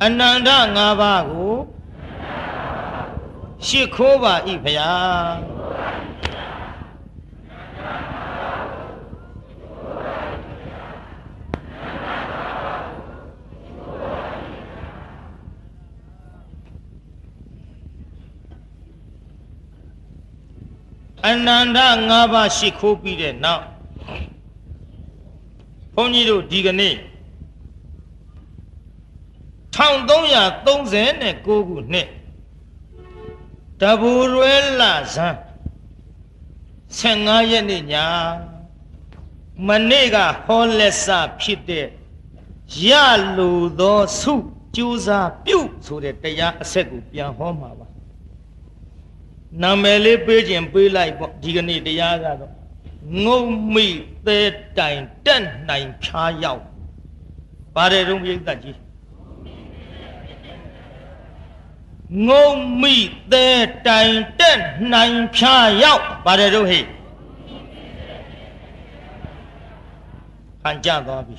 အနန္တ၅ပါးကိုရှိခိုးပါ၏ဖျားအနန္တ၅ပါးရှိခိုးပြီးတဲ့နောက်ဘုန်းကြီးတို့ဒီကနေ့1339ခုနှစ်တဘူရွဲလဇန်15ရက်နေ့ညမနေ့ကဟောလက်စဖြစ်တဲ့ရလိုသောစုကြိုးစားပြုဆိုတဲ့တရားအဆက်ကိုပြန်ဟောမှာပါနာမည်လေးပေးခြင်းပေးလိုက်ပေါ့ဒီကနေ့တရားကတော့ငုံမိသေးတိုင်တက်နိုင်ဖြားရောက်ပါတယ်တုံးပြိဿကြီးငုံမိသေးတိုင်တက်နိုင်ဖြားရောက်ပါတယ်တုံးဟိခံကြသွားပြီ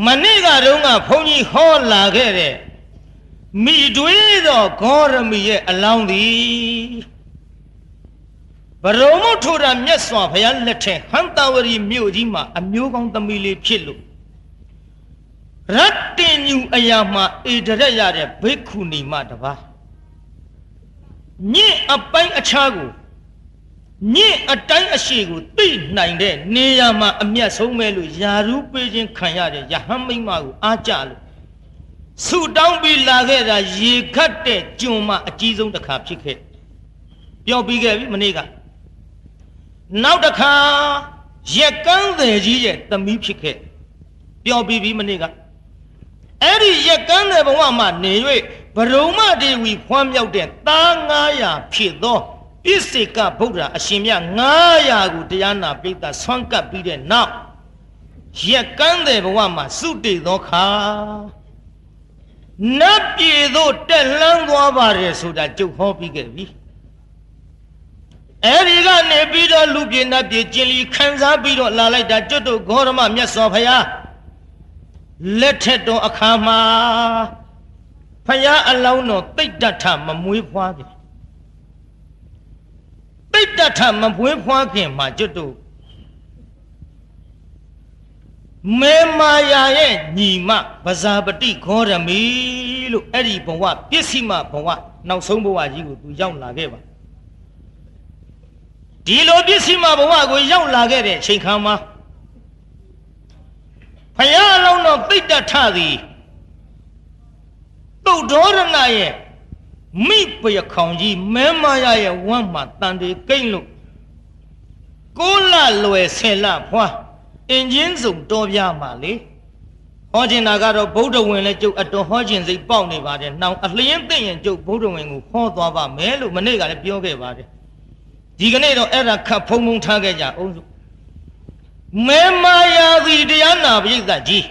မနေ့ကတုန်းကဘုန်းကြီးဟောလာခဲ့တဲ့မိတွေးသောဂေါရမီရဲ့အလောင်းသည်ဘရုံမထိုးတာမြတ်စွာဘုရားလက်ထက်ဟန်တာဝရီမြို့ကြီးမှာအမျိုးကောင်းသမီးလေးဖြစ်လို့ရတ္တင်ညူအရာမှာဧဒရက်ရတဲ့ဘိက္ခုနီမတပါးညင့်အပိုင်းအခြားကိုညင့်အတိုင်းအရှိကိုသိနိုင်တဲ့နေရာမှာအမျက်ဆုံးပဲလို့ယာရုပေးခြင်းခံရတဲ့ယဟန်မိမကိုအားကြလို့ဆူတောင်းပြီးလာခဲ့တာရေခတ်တဲ့ကျွန်မအကြီးဆုံးတစ်ခါဖြစ်ခဲ့ပြောပြီးခဲ့ပြီမနေ့ကနောက်တစ်ခါရက်ကန်းသည်ကြီးရဲ့သမီးဖြစ်ခဲ့ပြောပြီးပြီမနေ့ကအဲ့ဒီရက်ကန်းတဲ့ဘဝမှာနေ၍ဘရုံမဒေဝီဖွားမြောက်တဲ့သား900ဖြစ်သောပြစ္ဆေကဗုဒ္ဓအရှင်မြတ်900ကိုတရားနာပိဋကဆွမ်းကပ်ပြီးတဲ့နောက်ရက်ကန်းတဲ့ဘဝမှာစုတည်သောခါနတ်ပြည်သို့တက်လှမ်းသွားပါတယ်ဆိုတာကြုတ်ဟောပြီးခဲ့ပြီအဲဒီကနေပြီးတော့လူပြည်နတ်ပြည်ကျင်လီခံစားပြီးတော့လာလိုက်တာကျွတ်တို့ဂေါရမမြတ်စွာဘုရားလက်ထက်တော်အခါမှာဘုရားအလောင်းတော်တိတ်တထမမွေးဖွားခင်တိတ်တထမမွေးဖွားခင်မှာကျွတ်တို့မေမာယာရဲ့ညီမဗဇာပတိဂေါရမီလို့အဲ့ဒီဘဝပစ္စည်းမဘဝနောက်ဆုံးဘဝကြီးကိုသူရောက်လာခဲ့ပါဒီလိုပစ္စည်းမဘဝကိုရောက်လာခဲ့တဲ့အချိန်ခါမှာဘုရားအလောင်းတော်ပိဋကထသည်သုဒ္ဓောရဏရဲ့မိပယခေါင်ကြီးမေမာယာရဲ့ဝမ်းမှာတန်တေကိမ့်လို့6 လလွယ်10 လဖွားအင်ဂျင်စုံတော်ပြမှာလေဟောကျင်တာကတော့ဗုဒ္ဓဝင်လည်းကျုပ်အတော်ဟောကျင်စိတ်ပေါက်နေပါတယ်။နောက်အလျင်းသိရင်ကျုပ်ဗုဒ္ဓဝင်ကိုဟောသွားပါမယ်လို့မနေ့ကလည်းပြောခဲ့ပါတယ်။ဒီကနေ့တော့အဲ့ဒါခတ်ဖုံဖုံထားခဲ့ကြအောင်စု။မေမာယာသည်တရားနာပရိသတ်ကြီး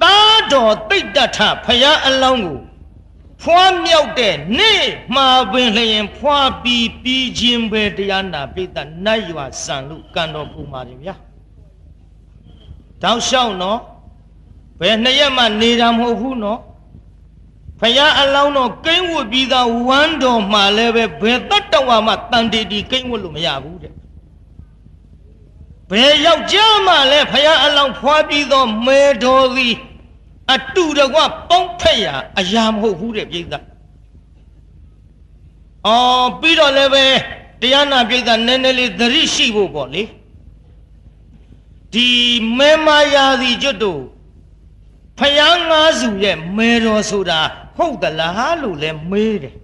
တာတော်တိတ်တထဖယားအလောင်းကိုဖွားမြောက်တဲ့နေ့မှာပင်လျင်ဖွားပြီးခြင်းပဲတရားနာပိဋကနတ်ရွာဆန်လို့ကံတော်ပူပါတယ်ဗျာတောက်လျှောက်နော်ဘယ်2 ရက်မှနေတာမဟုတ်ဘူးနော်ဖယားအလောင်းတော်ကိန်းဝတ်ပြီးသားဝမ်းတော်မှာလည်းပဲဘယ်တတ္တဝါမှတန်တေတီကိန်းဝတ်လို့မရဘူးတဲ့ဘယ်ယောက်ျားမှလည်းဖယားအလောင်းဖွားပြီးသောမေတော်သည်အတူတကွပေါင်းဖက်ရအရာမဟုတ်ဘူးတဲ့ပြိဿပြီးတော့လည်းပဲတရားနာပြိဿနည်းနည်းလေးသတိရှိဖို့ပေါ့လေဒီမေမာယာသည်ကျွတ်တို့ဖယား9 စုရဲ့မေတော်ဆိုတာဟုတ်သလားလို့လည်းမေးတယ်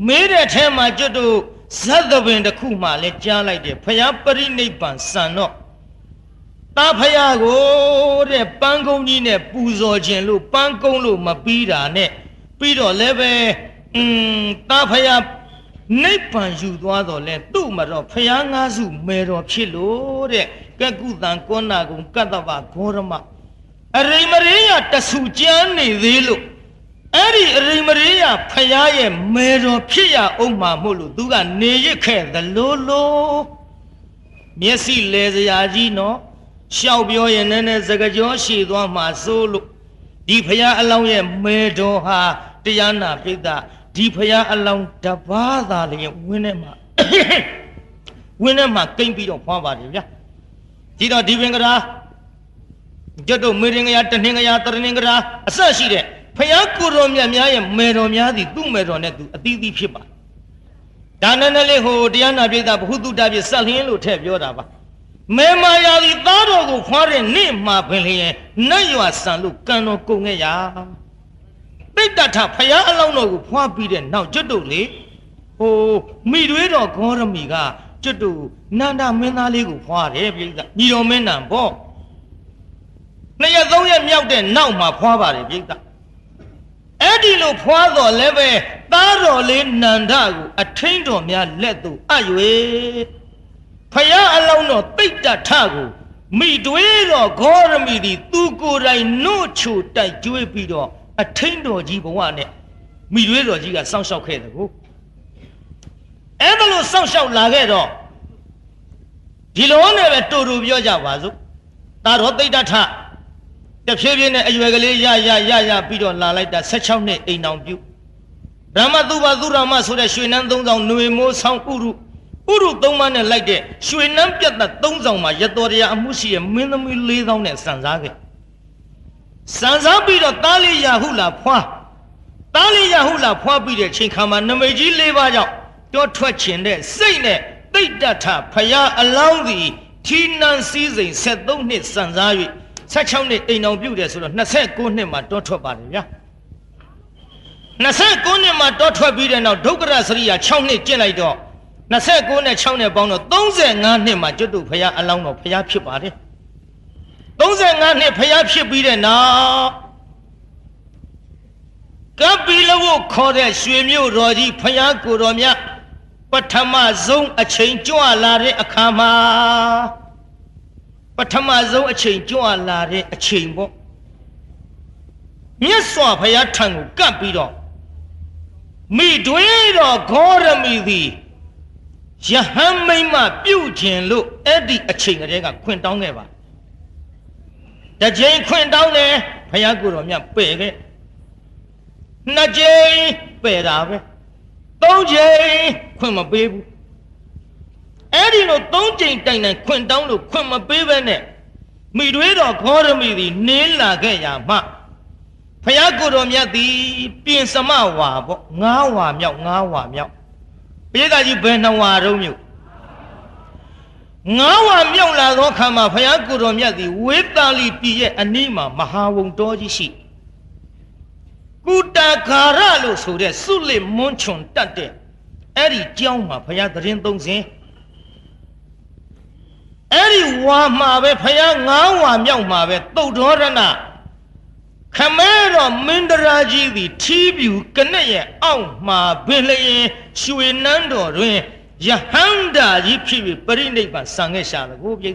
မေးတဲ့ထဲမှာကျွတ်တို့ဇတ်သဘင်တစ်ခုမှလည်းကြားလိုက်တယ်ဖယားပရိနိဗ္ဗာန်စံတော့တာဖယားကိုတဲ့ပန်းကုန်းကြီးနဲ့ပူဇော်ခြင်းလို့ပန်းကုန်းလို့မပြီးတာနဲ့ပြီးတော့လည်းပဲတာဖယားနိဗ္ဗာန်ယူသွားတော့လဲသူ့မှာတော့ဖယား9 စုမေတော်ဖြစ်လို့တဲ့ကကုသံကောနာကုံကတ္တဗဂေါရမအရိမရေယတဆူကျမ်းနေသေးလို့အဲ့ဒီအရိမရေယဖယားရဲ့မေတော်ဖြစ်ရအောင်မှာမို့လို့သူကနေရစ်ခဲ့သလိုလိုမျက်စိလဲစရာကြီးနော် ရှောက်ပြောရင်နဲ့စကားကြောရှည်သွားမှာစိုးလို့ဒီဖရာအလောင်းရဲ့မေတော်ဟာတရားနာပိဋကဒီဖရာအလောင်းတပါးသာလျင်ဝင်းထဲမှာကိမ့်ပြီးတော့ဖွာပါတယ်ဗျာဒီတော့ဒီပင်ကရာကျွတ်တို့မေရင်ကရာတနှင်ကရာတရနှင်ကရာအဆက်ရှိတဲ့ဖရာကိုတော်မြတ်များရဲ့မေတော်များသည်သူ့မေတော်နဲ့သူအသီးသီးဖြစ်ပါဒါနဲ့လေးဟိုတရားနာပိဋကဘ ഹു တုတပြည့်ဆက်လင်းလို့ထည့်ပြောတာပါမေမာယာသည်သားတော်ကိုဖွာတဲ့နေ့မှာပင်လျင်နတ်ရွာဆန်လို့ကံတော်ကုန်ခဲ့ရာပိဋကထဖရာအလောင်းတော်ကိုဖွာပြီးတဲ့နောက်ကျွတ်တို့လေဟိုမိတွေးတော်ဂေါရမီကကျွတ်တို့နန္ဒမင်းသားလေးကိုဖွာတယ်ပိဋကညီတော်မင်းနံပေါ့2ရက်3ရက်မြောက်တဲ့နောက်မှာဖွာပါတယ်ပိဋကအဲ့ဒီလိုဖွာတော်လည်းပဲသားတော်လေးနန္ဒကိုအထင်းတော်များလက်သို့အပ်၍ဖယားအလောင်းတော်တိတ်တထကိုမိတွေးတော်ဂေါရမီသည်သူကိုယ်တိုင်နှုတ်ချိုတိုက်ကျွေးပြီးတော့အထင်းတော်ကြီးဘဝနဲ့မိတွေးတော်ကြီးကစောင့်ရှောက်ခဲ့တယ်ကိုအဲ့ဒါလို့စောင့်ရှောက်လာခဲ့တော့ဒီလိုနဲ့ပဲတူတူပြောကြပါစို့ဒါတော့တိတ်တထတဖြည်းဖြည်းနဲ့အရွယ်ကလေးရပြီးတော့လာလိုက်တာ16နှစ်အိမ်အောင်ပြုဗြဟ္မသုဘသုရမဆိုတဲ့ရွှေနန်း3ဆောင်ຫນွေမိုးဆောင်ဥရု3ပါးနဲ့လိုက်တဲ့ရွှေနန်းပြတ်သက်3ဆောင်မှာရတော်တရားအမှုရှိရဲ့မင်းသမီး4000နဲ့စံစားခဲ့စံစားပြီးတော့တားလေးရဟုလာဖွာပြီးတဲ့ချိန်ခါမှာနမိတ်ကြီး4ပါးကြောင့်တောထွက်ခြင်းတဲ့စိတ်နဲ့တိတ်တထဖယားအလောင်းသည်ထီနန်းစည်းစိမ်73နှစ်စံစား၍16နှစ်အိမ်အောင်ပြုတယ်ဆိုတော့29နှစ်မှာတောထွက်ပါတယ်ဗျာ29နှစ်မှာတောထွက်ပြီးတဲ့နောက်ဒုက္ခရစရိယာ6နှစ်ကျင့်လိုက်တော့29နဲ့6နဲ့ပေါင်းတော့35နှစ်မှာကျွတ်တို့ဖယားအလောင်းတော်ဖယားဖြစ်ပါတယ်35နှစ်ဖယားဖြစ်ပြီးတဲ့နောက်ကပီလဝုခေါ်တဲ့ရွှေမြို့တော်ကြီးဖယားကိုတော်မြတ်ပထမဆုံးအချိန်ကြွလာတဲ့အခါမှာပထမဆုံးအချိန်ကြွလာတဲ့အချိန်ပေါ့မြတ်စွာဘုရားထံကိုကပ်ပြီးတော့မိတွေးတော်ဂေါရမီသည်ယဟန်မိမပြုတ်ခြင်းလို့အဲ့ဒီအချိန်ကတည်းကခွင့်တောင်းခဲ့ပါတစ်ချိန်ခွင့်တောင်းတယ်ဘုရားကိုယ်တော်မြတ်ပယ်ခဲ့နှစ်ချိန်ပယ်တာပဲသုံးချိန်ခွင့်မပေးဘူးအဲ့ဒီလိုသုံးချိန်တိုင်တိုင်ခွင့်တောင်းလို့ခွင့်မပေးဘဲနဲ့မိတွေးတော်ဂေါရမီသည်နင်းလာခဲ့ရမှဘုရားကိုယ်တော်မြတ်သည်ပြင်စမဝါပေါ့9ဝါမြောက်ဘုရားကြီးဘယ်နှဝါတော့မြို့9ဝါမြောက်လာသောခါမှာဘုရားကိုယ်တော်မြတ်သည်ဝေသာလီပြည်ရဲ့အနီးမှာမဟာဝုံတော်ကြီးရှိကုတာဂါရလို့ဆိုတဲ့စုလစ်မွန်းချွန်တတ်တဲ့အဲ့ဒီကျောင်းမှာဘုရားသတင်းသုံးစင်အဲ့ဒီဝါမှာပဲဘုရား9ဝါမြောက်မှာပဲသုတ်တော်ရဏခမဲတော်မင်းတရာကြီးသည်ထီးပြူကနဲ့ရဲ့အောက်မှာပင်လျင်ရွှေနန်းတော်တွင်ယဟန္တာကြီးဖြစ်ပြီးပရိနိဗ္ဗာန်ဆံခဲ့ရှာတယ်ကိုပြိဿ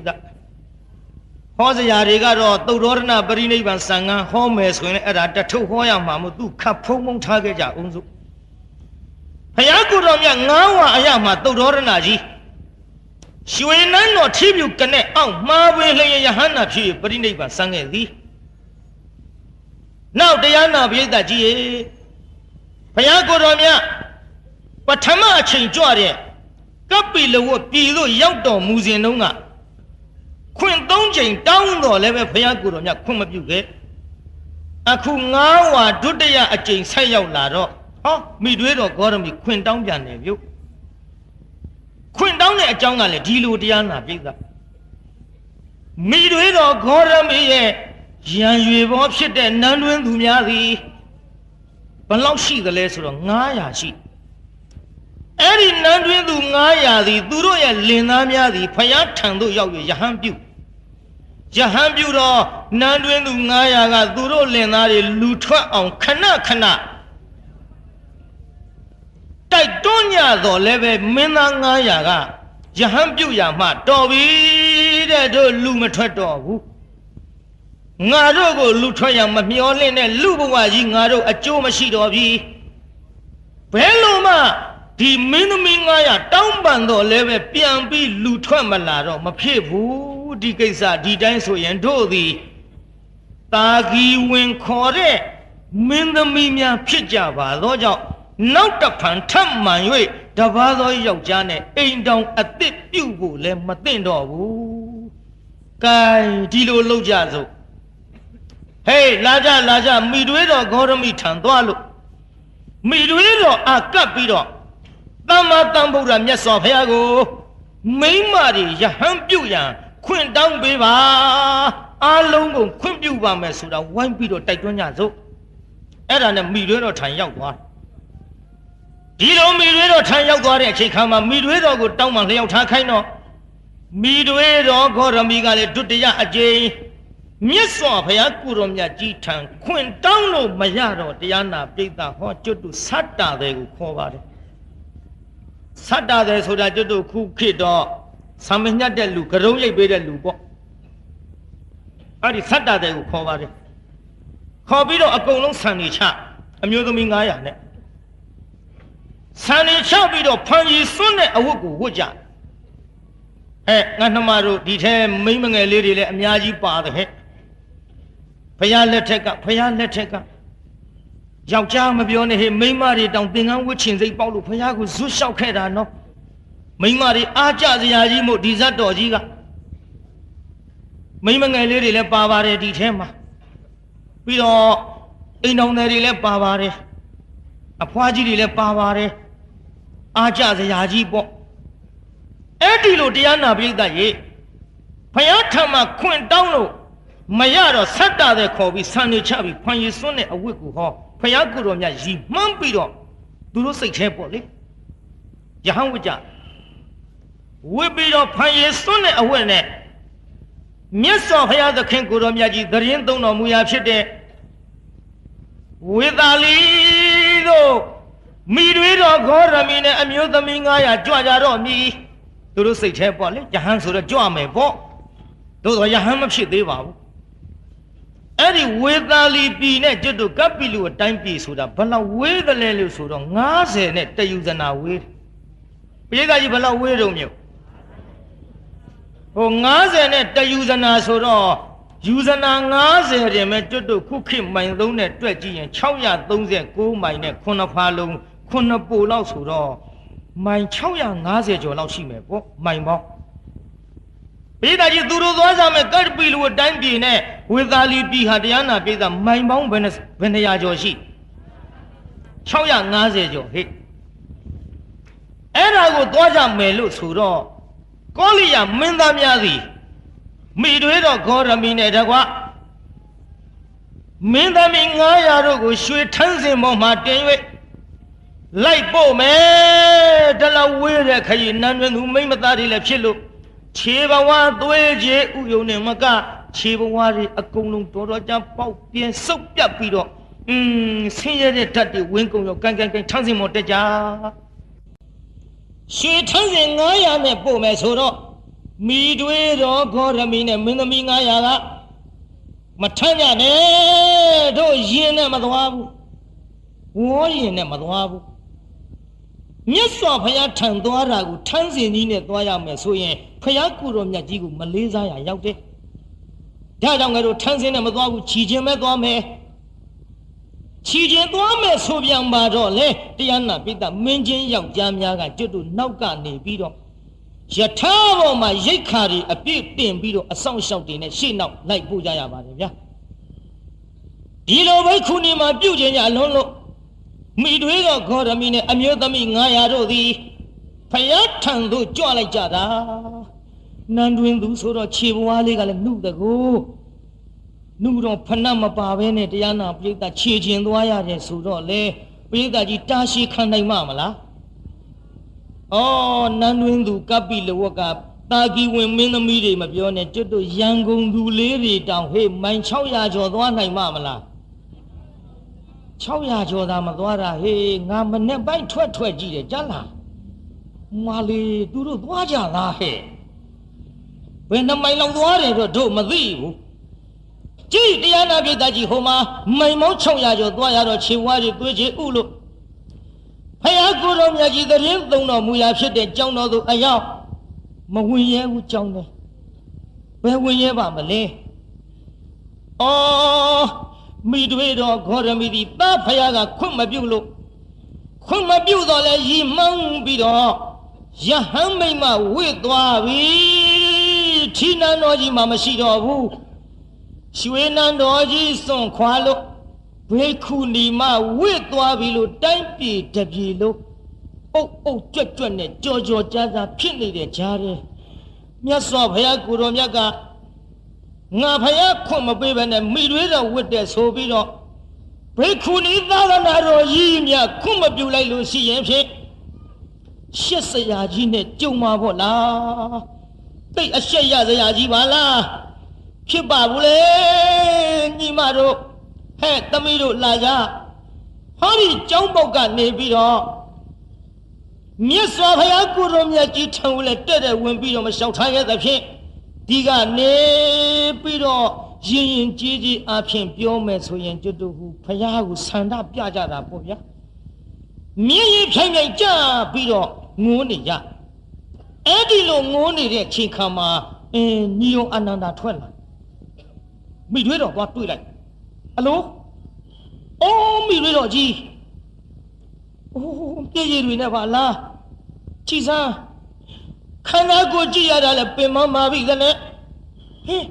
ဟောစရာတွေကတော့သုတ်တော်ရဏပရိနိဗ္ဗာန်ဆံငန်းဟောမယ်ဆိုရင်အဲ့ဒါတထုပ်ဟောရမှာမို့သူခတ်ဖုံးဖုံးထားခဲ့ကြအောင်စို့ဘုရားကိုယ်တော်မြတ်9ဝါအရာမှာသုတ်တော်ရဏကြီးရွှေနန်းတော်ထီးပြူကနဲ့အောက်မှာပင်လျင်ယဟန္တာဖြစ်ပြီးပရိနိဗ္ဗာန်ဆံခဲ့သည်နောက်တရားနာပရိသတ်ကြီးရေဘုရားကိုယ်တော်မြတ်ပထမအချိန်ကြွတဲ့ကပ္ပိလဝတ်ပြည်သို့ရောက်တော်မူစဉ်တုန်းကခွင့်3ချိန်တောင်းတော်လည်းပဲဘုရားကိုယ်တော်မြတ်ခွင့်မပြုခဲ့အခု9ဝါဒုတိယအချိန်ဆက်ရောက်လာတော့ဟောမိတွေးတော်ဂေါရမီခွင့်တောင်းပြန်တယ်ပြုတ်ခွင့်တောင်းတဲ့အကြောင်းကလည်းဒီလိုတရားနာပရိသတ်မိတွေးတော်ဂေါရမီရဲ့ရန်ရွေဘောဖြစ်တဲ့နန်းတွင်းသူများသည်ဘယ်လောက်ရှိသလဲဆိုတော့900ရှိအဲ့ဒီနန်းတွင်းသူ900သည်သူတို့ရဲ့လင်သားများသည်ဖယားထံသို့ရောက်၍ယဟန်ပြုတော့နန်းတွင်းသူ900ကသူတို့လင်သားတွေလူထွက်အောင်ခဏတိုက်တွန်းညတော့လည်းပဲမင်းသား900ကယဟန်ပြုရမှတော်ပြီတဲ့တို့လူမထွက်တော့ဘူးငါတို့ကိုလူထွက်ရမမျောလင့်တဲ့လူဘဝကြီးငါတို့အကျိုးမရှိတော့ပြီဘယ်လိုမှဒီမင်းသမီး900တောင်းပန်တော့လည်းပဲပြန်ပြီးလူထွက်မလာတော့မဖြစ်ဘူး ဒီကိစ္စဒီတိုင်းဆိုရင်တို့သည်တာဂီဝင်ခေါ်တဲ့မင်းသမီးများဖြစ်ကြပါသောကြောင့်နောက်တစ်ဖန်ထပ်မှန်၍တပါးသောယောက်ျားနဲ့အိမ်တောင်အသစ်ပြုတ်ဖို့လည်းမသင့်တော့ဘူး။ကဲဒီလိုလုပ်ကြစို့ဟေးလာကြမိတွေးတော်ဂေါရမိထံသွားလို့မိတွေးတော်အကပ်ပြီးတော့သမ္မာသမ္ဗုဒ္ဓမြတ်စွာဘုရားကိုမိမတွေယဟန်ပြုတ်ရန်ခွင့်တောင်းပေးပါအားလုံးကိုခွင့်ပြုပါမယ်ဆိုတာဝိုင်းပြီးတော့တိုက်တွန်းကြစို့အဲ့ဒါနဲ့မိတွေးတော်ထံရောက်သွားဒီလိုမိတွေးတော်ထံရောက်သွားတဲ့အချိန်ခါမှာမိတွေးတော်ကိုတောင်းမှလျှောက်ထားခိုင်းတော့မိတွေးတော်ဂေါရမိကလည်းဒုတိယအကြိမ်မြတ်စွာဘုရားကိုရောမြတ်ကြီးထံခွင့်တောင်းလို့မရတော့တရားနာပိဋကဟောကျွတ်တုဆတ္တတဲ့ကိုခေါ်ပါတယ်ဆတ္တတဲ့ဆိုတာကျွတ်တုခုခေတ်တော့ဆံမညတ်တဲ့လူကရုံးရိပ်ပေးတဲ့လူပေါ့အဲ့ဒီဆတ္တတဲ့ကိုခေါ်ပါတယ်ခေါ်ပြီးတော့အကုန်လုံးဆံနေချအမျိုးသမီး900နဲ့ဆံနေချပြီးတော့ဖန်ရီစွန်းတဲ့အဝတ်ကိုဝတ်ကြဟဲ့ငါနှမတို့ဒီထဲမိန်းမငယ်လေးတွေလည်းအများကြီးပါတယ်ဟဲ့ဖယားလက်ထက်ကယောက်ျားမပြောနဲ့ဟဲ့မိန်းမတွေတောင်သင်္ကန်းဝတ်ချင်စိတ်ပေါက်လို့ဖယားကိုဇွတ်လျှောက်ခဲ့တာနော်မိန်းမတွေအားကြစရာကြီးမို့ဒီဇတ်တော်ကြီးကမိန်းမငယ်လေးတွေလည်းပါပါတယ်ဒီထဲမှာပြီးတော့အိမ်တော်တွေလည်းပါပါတယ်အဖွားကြီးတွေလည်းပါပါတယ်အားကြစရာကြီးပေါ့အဲ့ဒီလိုတရားနာပိဋကရေဖယားထံမှာခွင့်တောင်းလို့မရတော့ဆတ္တတဲ့ခေါ်ပြီးဆံနေချပြီးဖန်ရီစွန်းတဲ့အဝတ်ကိုဟောဖယားကိုယ်တော်မြတ်ရီမှန်းပြီးတော့သူတို့စိတ်ထဲပေါ့လေယဟန်ဝကြဝတ်ပြီးတော့ဖန်ရီစွန်းတဲ့အဝတ်နဲ့မြတ်စွာဘုရားသခင်ကိုယ်တော်မြတ်ကြီးသတင်းသုံးတော်မူရာဖြစ်တဲ့ဝေသာလီတို့မိတွေတော်ဂေါရမီနဲ့အမျိုးသမီး900ကြွကြတော့မြည်သူတို့စိတ်ထဲပေါ့လေယဟန်ဆိုတော့ကြွမယ်ပေါ့သို့တော့ယဟန်မဖြစ်သေးပါဘူးအဲ့ဒီဝေသာလီပြည်နဲ့ကျွတ်တို့ကပ်ပီလူအတိုင်းပြည်ဆိုတာဘယ်လောက်ဝေးသလဲလို့ဆိုတော့90နဲ့တယူဇနာဝေးပြေကကြီးဘယ်လောက်ဝေးတော့မြို့ဟို90နဲ့တယူဇနာဆိုတော့ယူဇနာ90တင်မဲ့ကျွတ်တို့ခုခေတ်မိုင်3နဲ့တွက်ကြည့်ရင်639မိုင်နဲ့9ဖာလုံး9ပိုလောက်ဆိုတော့မိုင်650ကျော်လောက်ရှိမယ်ပေါ့မိုင်ပေါင်းပိဋကကြီးသူတို့သွားကြမယ်ကတ်ပီလူအတိုင်းပြည်နဲ့ဝေသာလီပြည်ဟာတရားနာပိဋကမိုင်ပေါင်းဘယ်နှရာကျော်ရှိ650ကျော်ဟဲ့အဲ့ဒါကိုသွားကြမယ်လို့ဆိုတော့ကောလိယမင်းသားများသည်မိတွေးတော်ဂေါရမီနဲ့တကွမင်းသမီး900တို့ကိုရွှေထန်းစင်ပေါ်မှာတင်၍လိုက်ပို့မယ်တလဝေးတဲ့ခရီးနန်းတွင်သူမိမသားတွေလည်းဖြစ်လို့ခြေဘဝသွေးကြည်ဥယုံနဲ့မကခြေဘဝတွေအကုန်လုံးတော်တော်ကြာပေါက်ပြင်းစုပ်ပြတ်ပြီးတော့ဆင်းရဲတဲ့ဓာတ်တွေဝင်းကုန်ရောကန်ထန်းစင်ပေါ်တက်ကြရွှေထန်းစင်900နဲ့ပို့မယ်ဆိုတော့မိတွေးတော်ဂေါရမီနဲ့မင်းသမီး900ကမထမ်းကြနဲ့တို့ရင်နဲ့မသွားဘူးဝေါ်ရင်နဲ့မသွားဘူးမြတ်စွာဘုရားထံသွားတာကိုထမ်းစင်ကြီးနဲ့သွားရမယ်ဆိုရင်ဘုရားကိုယ်တော်မြတ်ကြီးကိုမလေးစားရရောက်တယ်ဒါကြောင့်ငါတို့ထမ်းစင်နဲ့မသွားဘူးခြီချင်းပဲသွားမယ်ခြီချင်းသွားမယ်ဆိုပြန်ပါတော့လေတရားနာပိဋကမင်းချင်းယောက်ျားများကကျွတ်တို့နောက်ကနေပြီးတော့ယထာပေါ်မှာရိတ်ခါတွေအပြည့်တင်ပြီးတော့အဆောင်ရှောက်တွေနဲ့ရှေ့နောက်လိုက်ပို့ကြရပါတယ်ဗျာဒီလိုပဲခုနေမှာပြုတ်ခြင်းကြအလုံးလို့မိတွေးတော်ဂေါရမီနဲ့အမျိုးသမီး900တို့သည်ဖယားထံသို့ကြွလိုက်ကြတာနန်းတွင်သူဆိုတော့ခြေဘဝလေးကလည်းနှုတ်တကူနှုတ်တော့ဖဏမပါဘဲနဲ့တရားနာပိဋကခြေကျင်သွားရတယ်ဆိုတော့လေပိဋကကြီးတာရှိခံနိုင်မှာမလားနန်းတွင်သူကပ်ပိလဝကတာကီဝင်မင်းသမီးတွေမပြောနဲ့ကျွတ်တို့ရန်ကုန်သူလေးတွေတောင်ဟေးမိုင်600ကျော်သွားနိုင်မှာမလား600ကျော်သာမသွားတာဟေးငါမနဲ့ပိုင်းထွက်ကြည့်တယ်ကြားလားမလေးသူတို့သွားကြလားဟဲ့ဘယ်နှမိုင်လောက်သွားတယ်တော့တို့မသိဘူးကြည့်တရားနာပိဋကကြီးဟိုမှာမိုင်မောင်း600ကျော်သွားရတော့ခြေဝါးတွေသွေးချေဥလို့ဖယားကိုယ်တော်မြတ်ကြီးသတင်းသုံးတော်မူရာဖြစ်တဲ့ကျောင်းတော်သို့အရောက်မဝင်ရဲဘူးကျောင်းတယ် ဘယ်ဝင်ရဲပါမလဲအော်မိတွေတော့ဂေါရမီဒီသားဖယားကခွင့်မပြုလို့ခွင့်မပြုတော့လဲရီမောင်းပြီးတော့ယဟန်မိတ်မဝစ်သွားပြီထီနန်းတော်ကြီးမှမရှိတော့ဘူးရွှေနန်းတော်ကြီးစွန့်ခွာလို့ဘေခုနီမဝစ်သွားပြီလို့တိုင်းပြည်တပြည်လို့အုပ်ကြွက်ကြွက်နဲ့ကြော်ကြားဖြစ်နေတဲ့ကြားတယ်မြတ်စွာဘုရားကိုတော်မြတ်ကငါဖယားခွင့်မပေးဘဲနဲ့မိတွေတော့ဝစ်တဲ့ဆိုပြီးတော့ဘေခုနီသာသနာတော်ကြီးမြတ်ခွင့်မပြုလိုက်လို့ရှိရင်ဖြင့်ရှစ်ဆရာကြီးနဲ့ကြုံမှာပေါ့လားတိတ်အရှက်ရဆရာကြီးပါလားဖြစ်ပါဘူးလေညီမတို့ဟဲ့သမီးတို့လာကြဟောဒီကျောင်းပေါက်ကနေပြီးတော့မြတ်စွာဘုရားကိုတော်မြတ်ကြီးထံကိုလည်းတက်ဝင်ပြီးတော့မလျှောက်ထားရသဖြင့်ဒီကနေပြီးတော့ရင်ကြီးအဖြစ်ပြောမယ်ဆိုရင်ကျွတ်တို့ဟူဘုရားကိုဆန္ဒပြကြတာပေါ့ဗျာမြင်းရင်ဖြိုင်ကြပြီးတော့ငိုးနေကြအဲ့ဒီလိုငိုးနေတဲ့ချိန်ခါမှာညီယုံအနန္ဒာထွက်လာမိတွေတော့သွားတွေ့လိုက်အလိုအိုးမိတွေတော့ကြီးအိုးပြည့်ရည်တွေနဲ့ပါလားကြည်စမ်းခန္ဓာကိုယ်ကြည့်ရတာလဲပင်မမာပြီတဲ့နဲ့ဟင်း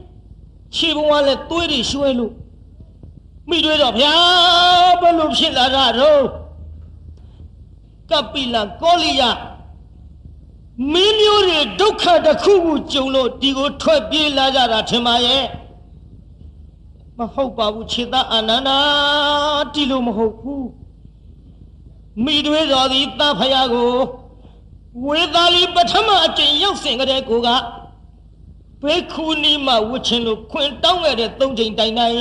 ခြေဘဝလဲသွေးတွေရွှဲလို့မိတွေတော့ဗျာဘယ်လိုဖြစ်လာတာတော့ကပိလကောလိယမင်းမျိုးတွေဒုက္ခတစ်ခုခုကြုံလို့ဒီကိုထွက်ပြေးလာကြတာထင်ပါရဲ့မဟုတ်ပါဘူးခြေသားအာနန္ဒာဒီလိုမဟုတ်ဘူးမိတွေတော်သည်သားဖယားကိုဝေသာလီပထမအကျင့်ရောက်စဉ်ကတည်းကိုကဘေခုနီမဝှချင်းလို့ခွင်တောင်းခဲ့တဲ့၃ချိန်တိုင်တိုင်း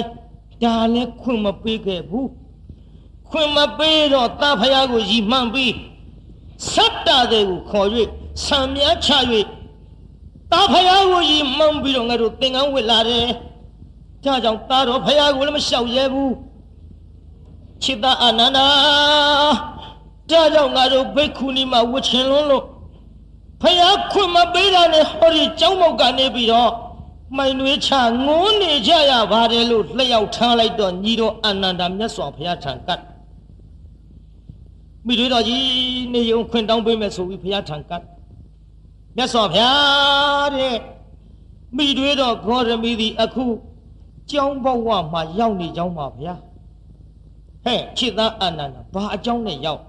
ဒါလည်းခွင်မပေးခဲ့ဘူးခွင်မပေးတော့သားဖယားကိုရီမှန်ပြီးဆက်တာတွေကိုခေါ်၍ဆံမြချ၍သားဖယားကိုရီမှန်ပြီးတော့ငါတို့သင်္ကန်းဝစ်လာတယ်ဒါကြောင့်သားတော်ဖယားကိုလည်းမလျှောက်ရဲဘူးခြေသားအာနန္ဒာဒါကြောင့်ငါတို့ဘေခုနီမှာဝှချင်လွန်းလို့ဖယားခွင့်မပေးတာနဲ့ဟောဒီကျောင်းမောက်ကနေပြီးတော့မိုင်နွေးချငိုးနေကြရပါတယ်လို့လျှောက်ထားလိုက်တော့ညီတော်အာနန္ဒာမြတ်စွာဘုရားထံကမိတွေတော်ကြီးနေုံခွင့်တောင်းပေးမယ်ဆိုပြီးဘုရားထံကမြတ်စွာဘုရားတဲ့မိတွေတော်ဂေါရမီသည်အခုကျောင်းဘဝမှာရောက်နေကြောင်းပါဗျာဟဲ့ခြေသားအာနန္ဒာဘာအကြောင်းနဲ့ရောက်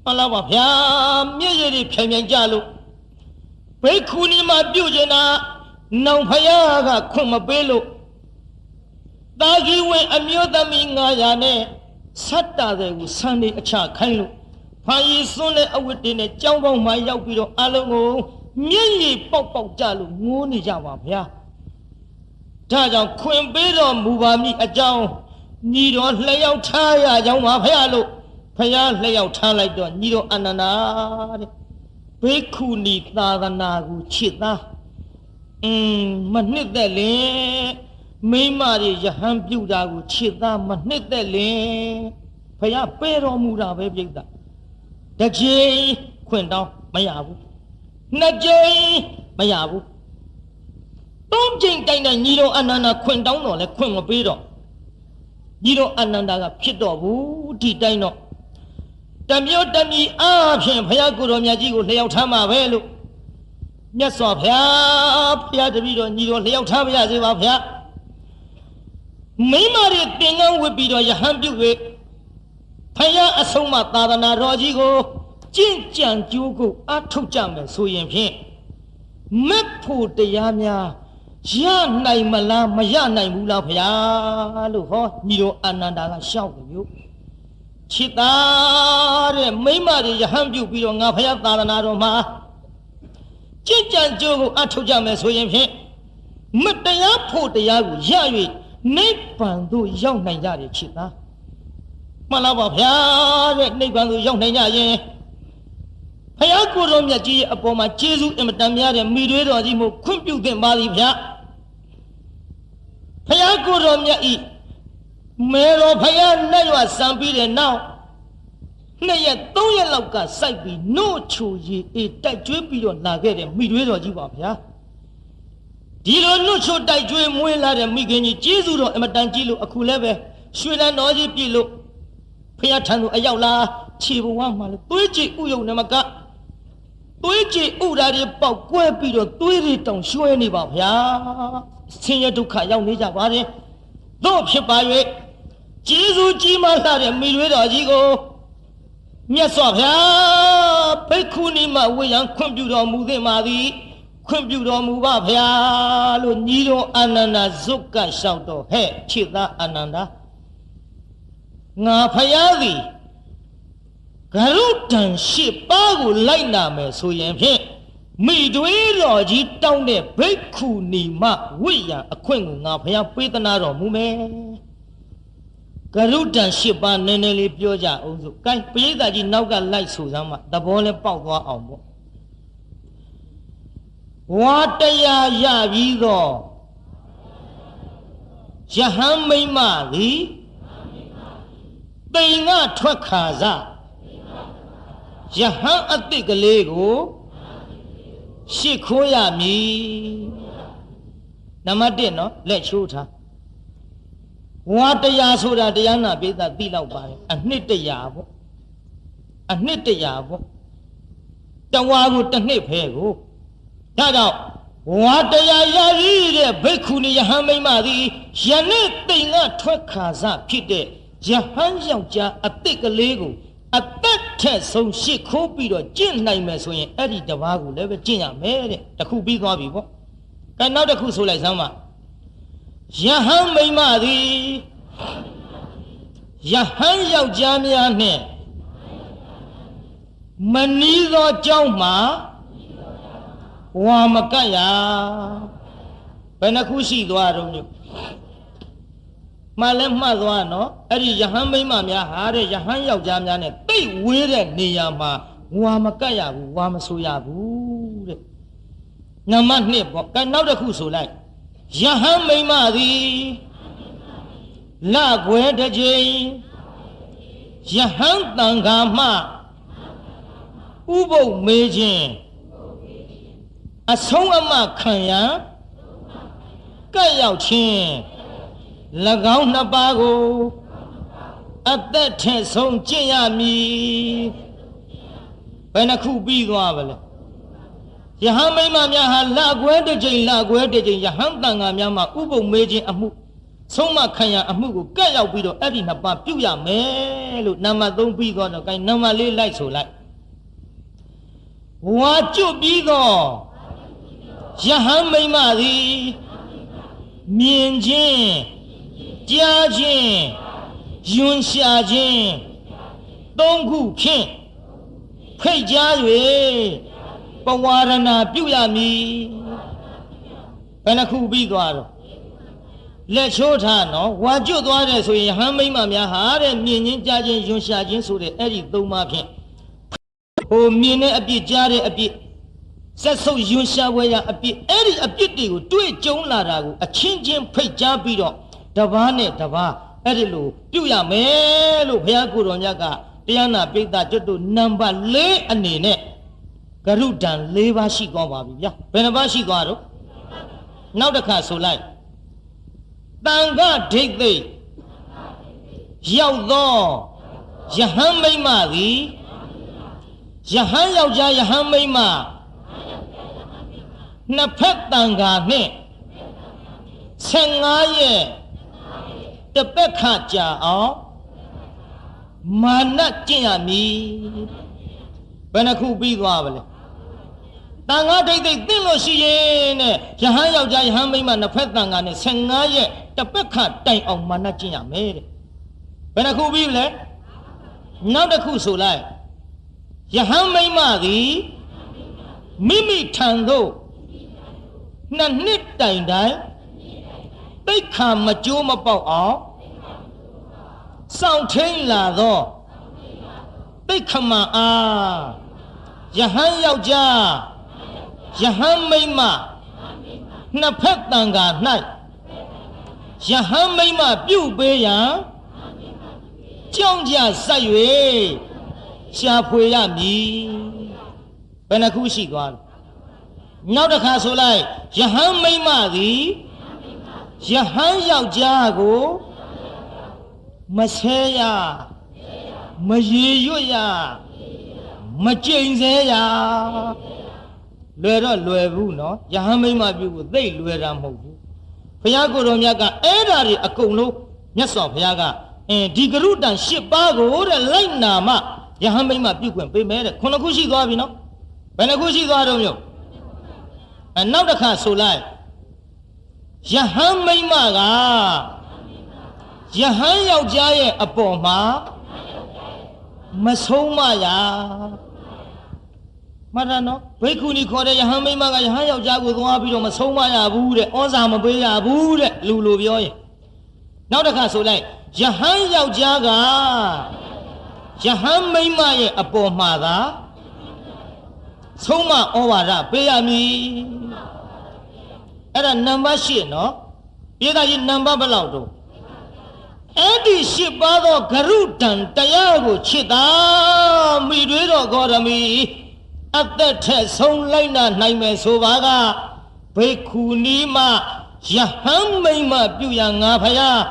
မှန်လားပါဗျာမျက်ရည်တွေဖြိုင်ကြလို့ဘေခုနီမှာပြုတ်ကျင်တာနောင်ဖယားကခွင့်မပေးလို့တာကြီးဝင်အမျိုးသမီး900နဲ့ဆက်တာတွေကိုဆန်းနေအချခိုင်းလို့ဖာရီစွန်းတဲ့အဝတ်တွေနဲ့ကြောင်းပေါင်းမှရောက်ပြီးတော့အလုံးကိုမျက်ရည်ပေါက်ကြလို့ငိုးနေကြပါဗျာဒါကြောင့်ခွင့်ပေးတော်မူပါမည်အကြောင်းညီတော်လျှောက်ထားရကြောင်းပါဖယားလို့ဖယားလျှောက်ထားလိုက်တော့ညီတော်အာနန္ဒာတဲ့ဘေခုနီသာသနာကိုချစ်သားမနှစ်သက်လင်မိမတွေယဟန်ပြုတာကိုချစ်သားမနှစ်သက်လင်ဖယားပေးတော်မူတာပဲပြိတ္တာတစ်ချိန်ခွင့်တောင်းမရဘူးနှစ်ချိန်မရဘူးသုံးချိန်တိုင်တိုင်ညီတော်အာနန္ဒာခွင့်တောင်းတော့လဲခွင့်မပေးတော့ညီတော်အာနန္ဒာကဖြစ်တော့ဘူးဒီတိုင်းတော့တမျိုးတမီအားဖြင့်ဘုရားကိုယ်တော်မြတ်ကြီးကိုလျှောက်ထားမှာပဲလို့မြတ်စွာဘုရားတပည့်တော်ညီတော်လျှောက်ထားပါရစေပါဗျာမိမတွေသင်္ကန်းဝတ်ပြီးတော့ယဟန်ပြု၍ဘုရားအဆုံးမသာသနာတော်ကြီးကိုကျင့်ကြံကြိုးကိုအထုတ်ကြမယ်ဆိုရင်ဖြင့်မက်ဖို့တရားများရနိုင်မလားမရနိုင်ဘူးလားဘုရားလို့ဟောညီတော်အာနန္ဒာကရှောက်တယ်မျိုးခြေသားတဲ့မိမတွေယဟန်ပြုပြီးတော့ငါဖယားသာသနာတော်မှာကြင်ကြံကြိုးကိုအထုတ်ကြမယ်ဆိုရင်ဖြင့်မတရားဖို့တရားကိုရ၍နိဗ္ဗာန်သို့ရောက်နိုင်ကြတယ်ခြေသားမှန်လားပါဗျာတဲ့နိဗ္ဗာန်သို့ရောက်နိုင်ကြရင်ဖယားကိုယ်တော်မြတ်ကြီးရဲ့အပေါ်မှာကျေးဇူးအင်မတန်များတဲ့မိတွေတော်ကြီးမို့ခွင့်ပြုသင့်ပါသည်ဗျာဖယားကိုယ်တော်မြတ်ဤမေတော်ဖယားနဲ့ရွာစံပြီးတဲ့နောက်2 ရက်3 ရက်လောက်ကစိုက်ပြီးနို့ချိုရည်အေးတိုက်ကျွေးပြီးတော့လာခဲ့တယ်မိတွေတော်ကြီးပါဗျာ ဒီလိုနှုတ်ချွတ်တိုက်ကျွေးမွေးလာတဲ့မိခင်ကြီးကျေးဇူးတော်အမတန်ကြီးလို့အခုလည်းပဲရွှေလန်းတော်ကြီးပြည့်လို့ဖះထံသူအရောက်လာခြေဘဝမှာလေသွေးကြည်ဥယုံနမကသွေးကြည်ဥဓာတွေပေါက်ကွဲပြီးတော့သွေးတွေတောင်ရွှဲနေပါဗျာဆင်းရဲဒုက္ခရောက်နေကြပါတယ်တို့ဖြစ်ပါ၍ကျေးဇူးကြီးမားလာတဲ့မိရွေးတော်ကြီးကိုမြတ်စွာဘုရားဘိက္ခုနီမဝေယံခွင့်ပြုတော်မူသင့်ပါသည်ခွင့်ပြုတော်မူပါဗျာလို့ညီတော်အာနန္ဒာဇုတ်ကလျှောက်တော့ဟဲ့ခြေသားအာနန္ဒာငါဖယားသည်ဂရုတန်ရှစ်ပါးကိုလိုက်နာမယ်ဆိုရင်ဖြင့်မိတွေးတော်ကြီးတောင်းတဲ့ဘိက္ခုနီမဝိယံအခွင့်ကိုငါဖယားပေးသနာတော်မူမယ်ဂရုတန်ရှစ်ပါးနည်းနည်းလေးပြောကြအောင်စို့ကိုင်းပရိသတ်ကြီးနောက်ကလိုက်ဆိုစမ်းမှသဘောလဲပေါက်သွားအောင်ပေါ့ဝါတရားရပြီးတော့ယဟန်မိမ့်မသည်တိမ်ကထွက်ခါစားယဟန်အတိတ်ကလေးကိုရှစ်ခိုးရမည်နံပါတ်1နော်လက်ချိုးထားဝါတရားဆိုတာတရားနာပိသသိလောက်ပါတယ်အနှစ်တရာပေါ့အနှစ်တရာပေါ့တဝါကိုတစ်နှစ်ဖဲကိုဒါကြောင့်ဝါတရားရရတဲ့ဘိက္ခုနီယဟန်မိမသည်ယနေ့တိမ်ကထွက်ခါစားဖြစ်တဲ့ယဟန်ယောက်ျားအတိတ်ကလေးကိုအသက်ထက်ဆုံးရှစ်ခိုးပြီးတော့ကျင့်နိုင်မယ်ဆိုရင်အဲ့ဒီတပါးကိုလည်းပဲကျင့်ရမယ်တဲ့တခုပြီးသွားပြီပေါ့ကဲနောက်တစ်ခုဆိုလိုက်စမ်းပါယဟန်မိမသည်ယဟန်ယောက်ျားများနှင့်မနီးသောကြောင်းမှာဝါမကတ်ရဘယ်နှခုရှိသွားတော့မြို့မှလည်းမှတ်သွားနော်အဲ့ဒီယဟန်မိမများဟာတဲ့ယဟန်ယောက်ျားများနဲ့တိတ်ဝေးတဲ့နေရာမှာဝါမကတ်ရဘူးဝါမဆိုရဘူးတဲ့နံပါတ်2ပေါ့ကဲနောက်တစ်ခုဆိုလိုက်ယဟန်မိမသည်လကွယ်တစ်ချိန်ယဟန်တန်ခါမှဥပုပ်မေးခြင်းအဆုံးအမခံရန်ကဲ့ရောက်ခြင်း၎င်းနှစ်ပါးကိုအသက်ထက်ဆုံးကျင့်ရမည်ဘယ်နှခုပြီးသွားပါလဲယဟန်မိမများဟာလကွဲတစ်ချိန်လကွဲတစ်ချိန်ယဟန်တန်ခါများမှာဥပုပ်မေးခြင်းအမှုဆုံးမခံရအမှုကိုကဲ့ရောက်ပြီးတော့အဲ့ဒီနှစ်ပါးပြုရမယ်လို့နံပါတ်3ပြီးတော့ဂိုင်းနံပါတ်4လိုက်ဆိုလိုက်ဝါကျွတ်ပြီးတော့ယဟန်မိမသည်မြင်ခြင်းကြားခြင်းယွန်ရှာခြင်း3ခုဖြင့်ဖိတ်ကြား၍ပဝါရဏပြုရမည်ဘယ်နှခုပြီးသွားတော့လက်ချိုးထားနော်ဝါကျွတ်သွားတယ်ဆိုရင်ယဟန်မိမများဟာတဲ့မြင်ခြင်းကြားခြင်းယွန်ရှာခြင်းဆိုတဲ့အဲ့ဒီ3ပါးဖြင့်ဟိုမြင်တဲ့အပြစ်ကြားတဲ့အပြစ်ဆက်ဆုပ်ယွန်ရှာဝဲရအပြစ်အဲ့ဒီအပြစ်တွေကိုတွေ့ကြုံလာတာကိုအချင်းချင်းဖိတ်ကြားပြီးတော့တပားနဲ့တပားအဲ့ဒီလိုပြုရမယ်လို့ဘုရားကိုယ်တော်မြတ်ကတရားနာပိဋကကျွတ်တို့နံပါတ်4အနေနဲ့ဂရုဒံ4ပါးရှိသွားပါပြီဗျာဘယ်နှပါးရှိသွားတော့နောက်တစ်ခါဆိုလိုက်တန်ခဒိဋ္ဌိရောက်သောယဟန်မိမသည်ယဟန်ယောက်ျားယဟန်မိမနှစ်ဖက်တန်ခါနှင့်15ရက်တပတ်ခါကြာအောင်မာနကျင့်ရမည်ဘယ်နှခုပြီးသွားပါလဲတန်ခါဒိဋ္ဌိသိလို့ရှိရင်တဲ့ယဟန်ယောက်ျားယဟန်မိမနှစ်ဖက်တန်ခါနဲ့15ရက်တပတ်ခါတိုင်အောင်မာနကျင့်ရမယ်တဲ့ဘယ်နှခုပြီးလဲနောက်တစ်ခုဆိုလိုက်ယဟန်မိမသည်မိမိထံသို့နှစ်နှစ်တိုင်တိုင်တိတ်ခါမကြိုးမပေါက်အောင်စောင့်ထိန်လာသောတိတ်ခမအားယဟန်ယောက်ျားယဟန်မိမနှစ်ဖက်တန်ခါ၌ယဟန်မိမပြုတ်ပေးရန်ကြောင်းကြဆက်၍ရှာဖွေရမည်ဘယ်နှခုရှိသွားလဲ နောက်တစ်ခါဆိုလိုက်ယဟန်မိမသည်ယဟန်ယောက်ျားကိုမဆဲရမရေရွတ်ရမကြိမ်ဆဲရလွယ်တော့လွယ်ဘူးနော်ယဟန်မိမပြုဖို့သိလွယ်တာမဟုတ်ဘူးဘုရားကိုယ်တော်မြတ်ကအဲ့ဓာတွေအကုန်လုံးမြတ်စွာဘုရားကဒီဂရုတန်၈ပါးကိုတဲ့လိုက်နာမှယဟန်မိမပြုခွင့်ပေးမယ်တဲ့ခုနှစ်ခုရှိသွားပြီနော်ဘယ်နှခုရှိသွားတော့မျိုးနောက်တစ်ခါဆိုလိုက်ယဟန်မိမကယဟန်ယောက်ျားရဲ့အပေါ်မှာမဆုံးမရမှတ်တယ်နော်ဘိက္ခုနီခေါ်တဲ့ယဟန်မိမကယဟန်ယောက်ျားကိုသွားပြီးတော့မဆုံးမရဘူးတဲ့ဩဇာမပေးရဘူးတဲ့လူလိုပြောရင်နောက်တစ်ခါဆိုလိုက်ယဟန်ယောက်ျားကယဟန်မိမရဲ့အပေါ်မှာသာဆုံးမဩဝါဒပေးရမည်အဲ့ဒါနံပါတ်၈နော်ပြည်သားကြီးနံပါတ်ဘယ်လောက်တော့အဲ့ဒီ၈ပါးသောဂရုတန်တရားကိုချစ်တာမိတွေတော်ဂေါရမီအသက်ထက်ဆုံးလိုက်နာနိုင်မယ်ဆိုပါကဘိက္ခုနီမယဟန်မိမပြုရငါဖယား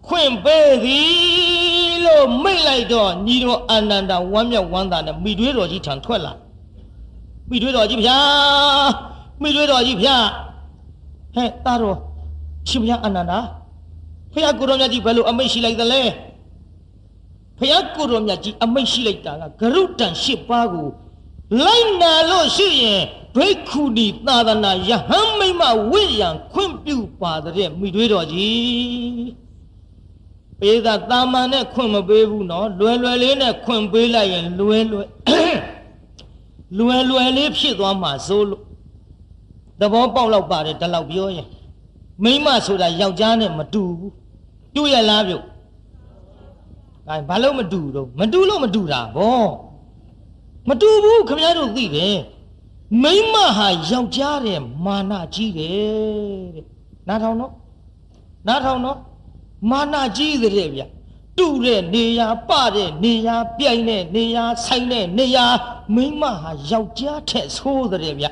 ခွင့်ပေးသည်လို့မိတ်လိုက်တော့ညီတော်အာနန္ဒဝမ်းမြောက်ဝမ်းသာနဲ့မိတွေတော်ကြီးထံထွက်လာမိတွေတော်ကြီးဗျာမိတွေတော်ကြီးဗျာဟဲ့တာတော်ရှင်ဗျာအာနန္ဒဖယားကိုတော်မြတ်ကြီးဘယ်လိုအမိတ်ရှိလိုက်သလဲဖယားကိုတော်မြတ်ကြီးအမိတ်ရှိလိုက်တာကဂရုတန်၈ပါးကိုလိုက်နာလို့ရှိရင်ဘိက္ခုနီသာသနာယဟန်မိမဝိရံခွင့်ပြုပါတဲ့မိတွေတော်ကြီးပေသာတာမန်နဲ့ခွင့်မပေးဘူးနော်လွယ်လွယ်လေးနဲ့ခွင့်ပေးလိုက်ရင်လွယ်လွယ်လေးဖြစ်သွားမှာစိုးလို့သဘောပေါက်တော့ပါတယ်ဒီလောက်ပြောရင်မိမဆိုတာယောက်ျားနဲ့မတူဘူးတူရလားပြုတ်အဲဘာလို့မတူတော့မတူလို့မတူတာဗောမတူဘူးခင်ဗျားတို့သိတယ်မိမဟာယောက်ျားတဲ့မာနကြီးတယ်တဲ့နားထောင်နော်မာနကြီးတဲ့ဗျတူတဲ့နေရာပတဲ့နေရာပြိုင်တဲ့နေရာဆိုင်တဲ့နေရာမိမဟာယောက်ျားထက်ဆိုးတဲ့ဗျ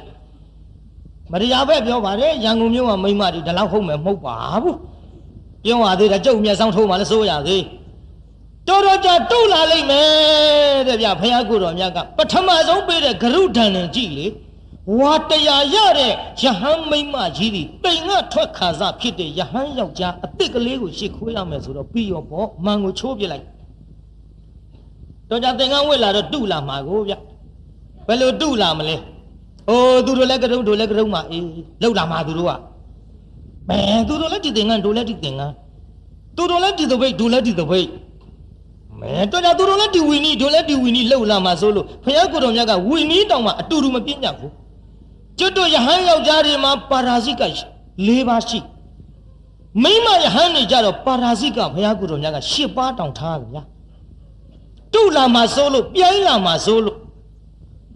မတရားပဲပြောပါတယ်ရန်ကုန်မြို့ကမိမတွေဒီလောက်ဟုတ်မယ်မဟုတ်ပါဘူးပြောရသေးတယ်ကြုံမျက်စောင်းထိုးမှလည်းစိုးရသေးတော်တော်ကြာတုတ်လာလိမ့်မယ်တဲ့ဗျဘုရားကိုယ်တော်မြတ်ကပထမဆုံးပေးတဲ့ဂရုဒဏ်နဲ့ကြည့်လေဝါတရားရတဲ့ယဟန်မိမကြီးဒီတိမ်ကထွက်ခါစားဖြစ်တဲ့ယဟန်ယောက်ျားအစ်စ်ကလေးကိုရှစ်ခိုးရမယ်ဆိုတော့ပြီးရောပေါ့မန်ကိုချိုးပြလိုက်တော်ကြာသင်္ကန်းဝစ်လာတော့တုလာမှာကိုဗျဘယ်လိုတုလာမလဲအိုးသူတို့လည်းကရုံတို့လည်းကရုံမှာအေးလောက်လာမှာသူတို့ကမဲသူတို့လည်းဒီသင်္ကန်းတို့လည်းဒီသင်္ကန်းသူတို့လည်းဒီသပိတ်တို့လည်းဒီသပိတ်မဲတော်ကြာသူတို့လည်းဒီဝီနီတို့လည်းဒီဝီနီလောက်လာမှာဆိုလို့ဘုရားကိုယ်တော်မြတ်ကဝီနီတောင်မှအတူတူမပြင်းကြဘူးကျွတ်တို့ယဟန်ယောက်ျားတွေမှာပါရာဇိက၄ပါးရှိမိမယဟန်တွေကြတော့ပါရာဇိကဘုရားကိုယ်တော်မြတ်က၈ပါးတောင်ထားတယ်ဗျာတုလာမှာဆိုလို့ပြိုင်းလာမှာဆိုလို့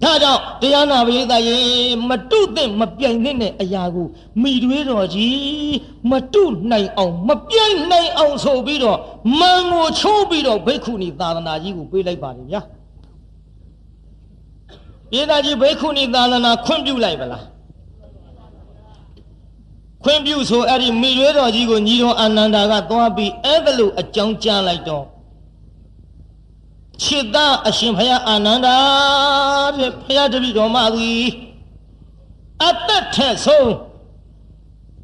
ဒါကြောင့်တရားနာပရိသတ်ရေမတုသင့်မပြိုင်တဲ့အရာကိုမိတွေးတော်ကြီးမတုနိုင်အောင်မပြိုင်နိုင်အောင်ဆိုပြီးတော့မန်ကိုချိုးပြီးတော့ဘိက္ခုနီသာသနာကြီးကိုပေးလိုက်ပါတယ်ဗျာပြည်သားကြီးဘိက္ခုနီသာသနာခွင့်ပြုလိုက်ပါလားခွင့်ပြုဆိုအဲ့ဒီမိတွေးတော်ကြီးကိုညီတော်အာနန္ဒာကသွားပြီးအဲ့ဒါလိုအကြောင်းကြားလိုက်တော့ခြေသားအရှင်ဘုရားအာနန္ဒာတဲ့ဘုရားတပည့်တော်မသည်အသက်ထက်ဆုံး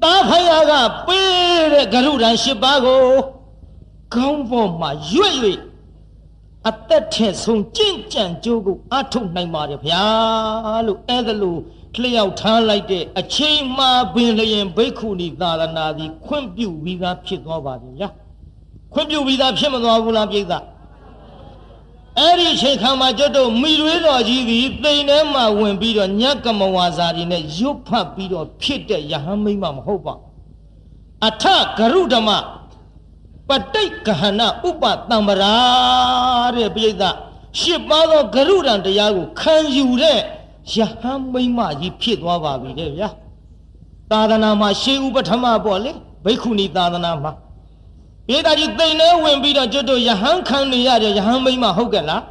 သားဖယားကပေးတဲ့ဂရုဒဏ်၈ပါးကိုခေါင်းပေါ်မှာရွတ်၍အသက်ထက်ဆုံးကြင်ကြံကြိုးကိုအထုတ်နိုင်ပါတယ်ဗျာလို့အဲ့ဒါလို့လျှောက်ထားလိုက်တဲ့အချိန်မှပင်လျင်ဘိက္ခုနီသာသနာသည်ခွင့်ပြုပြီးသားဖြစ်သွားပါတယ်ဗျာခွင့်ပြုပြီးသားဖြစ်မသွားဘူးလားပြိဿအဲ့ဒီအချိန်ခါမှာကျွတ်တို့မိတွေးတော်ကြီးသည်သိမ်ထဲမှာဝင်ပြီးတော့ညကမဝါစာတွေနဲ့ရွတ်ဖတ်ပြီးတော့ဖြစ်တဲ့ယဟန်မိမမဟုတ်ပါအထဂရုဓမ္မပဋိက္ခဏဥပတံပရာတဲ့ပြိဿရှစ်ပါးသောဂရုဒဏ်တရားကိုခံယူတဲ့ယဟန်မိမကြီးဖြစ်သွားပါပြီတဲ့ဗျာသာသနာမှာရှေးဥပထမပေါ့လေဘိက္ခုနီသာသနာမှာပြည်သားကြီးသိမ်ထဲဝင်ပြီးတော့ကျွတ်တို့ယဟန်ခံနေရတဲ့ယဟန်မိမဟုတ်ကဲ့လား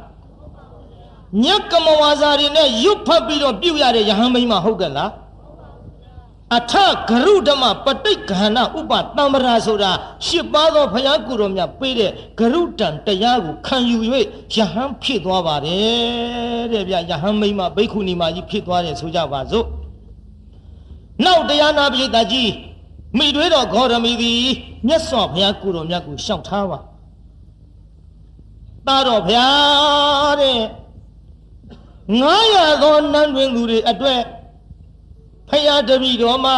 ညကမဝါစာတွေနဲ့ရွတ်ဖတ်ပြီးတော့ပြုတ်ရတဲ့ယဟန်မိမဟုတ်ကဲ့လား အထဂရုဓမ္မပဋိက္ခဏဥပတံ္ပရာဆိုတာရှစ်ပါးသောဘုရားကိုယ်တော်မြတ်ပေးတဲ့ဂရုတံတရားကိုခံယူ၍ယဟန်ဖြစ်သွားပါတယ်တဲ့ဗျယဟန်မိမဘိက္ခုနီမကြီးဖြစ်သွားတယ်ဆိုကြပါစို့နောက်တရားနာပိဋကကြီးမိတွေးတော်ဂေါရမီသည်မြတ်စွာဘုရားကိုယ်တော်မြတ်ကိုရှောက်ထားပါတာတော်ဘုရားတဲ့900သောနန်းတွင်သူတွေအတွက်ဖယားတပည့်တော်မှာ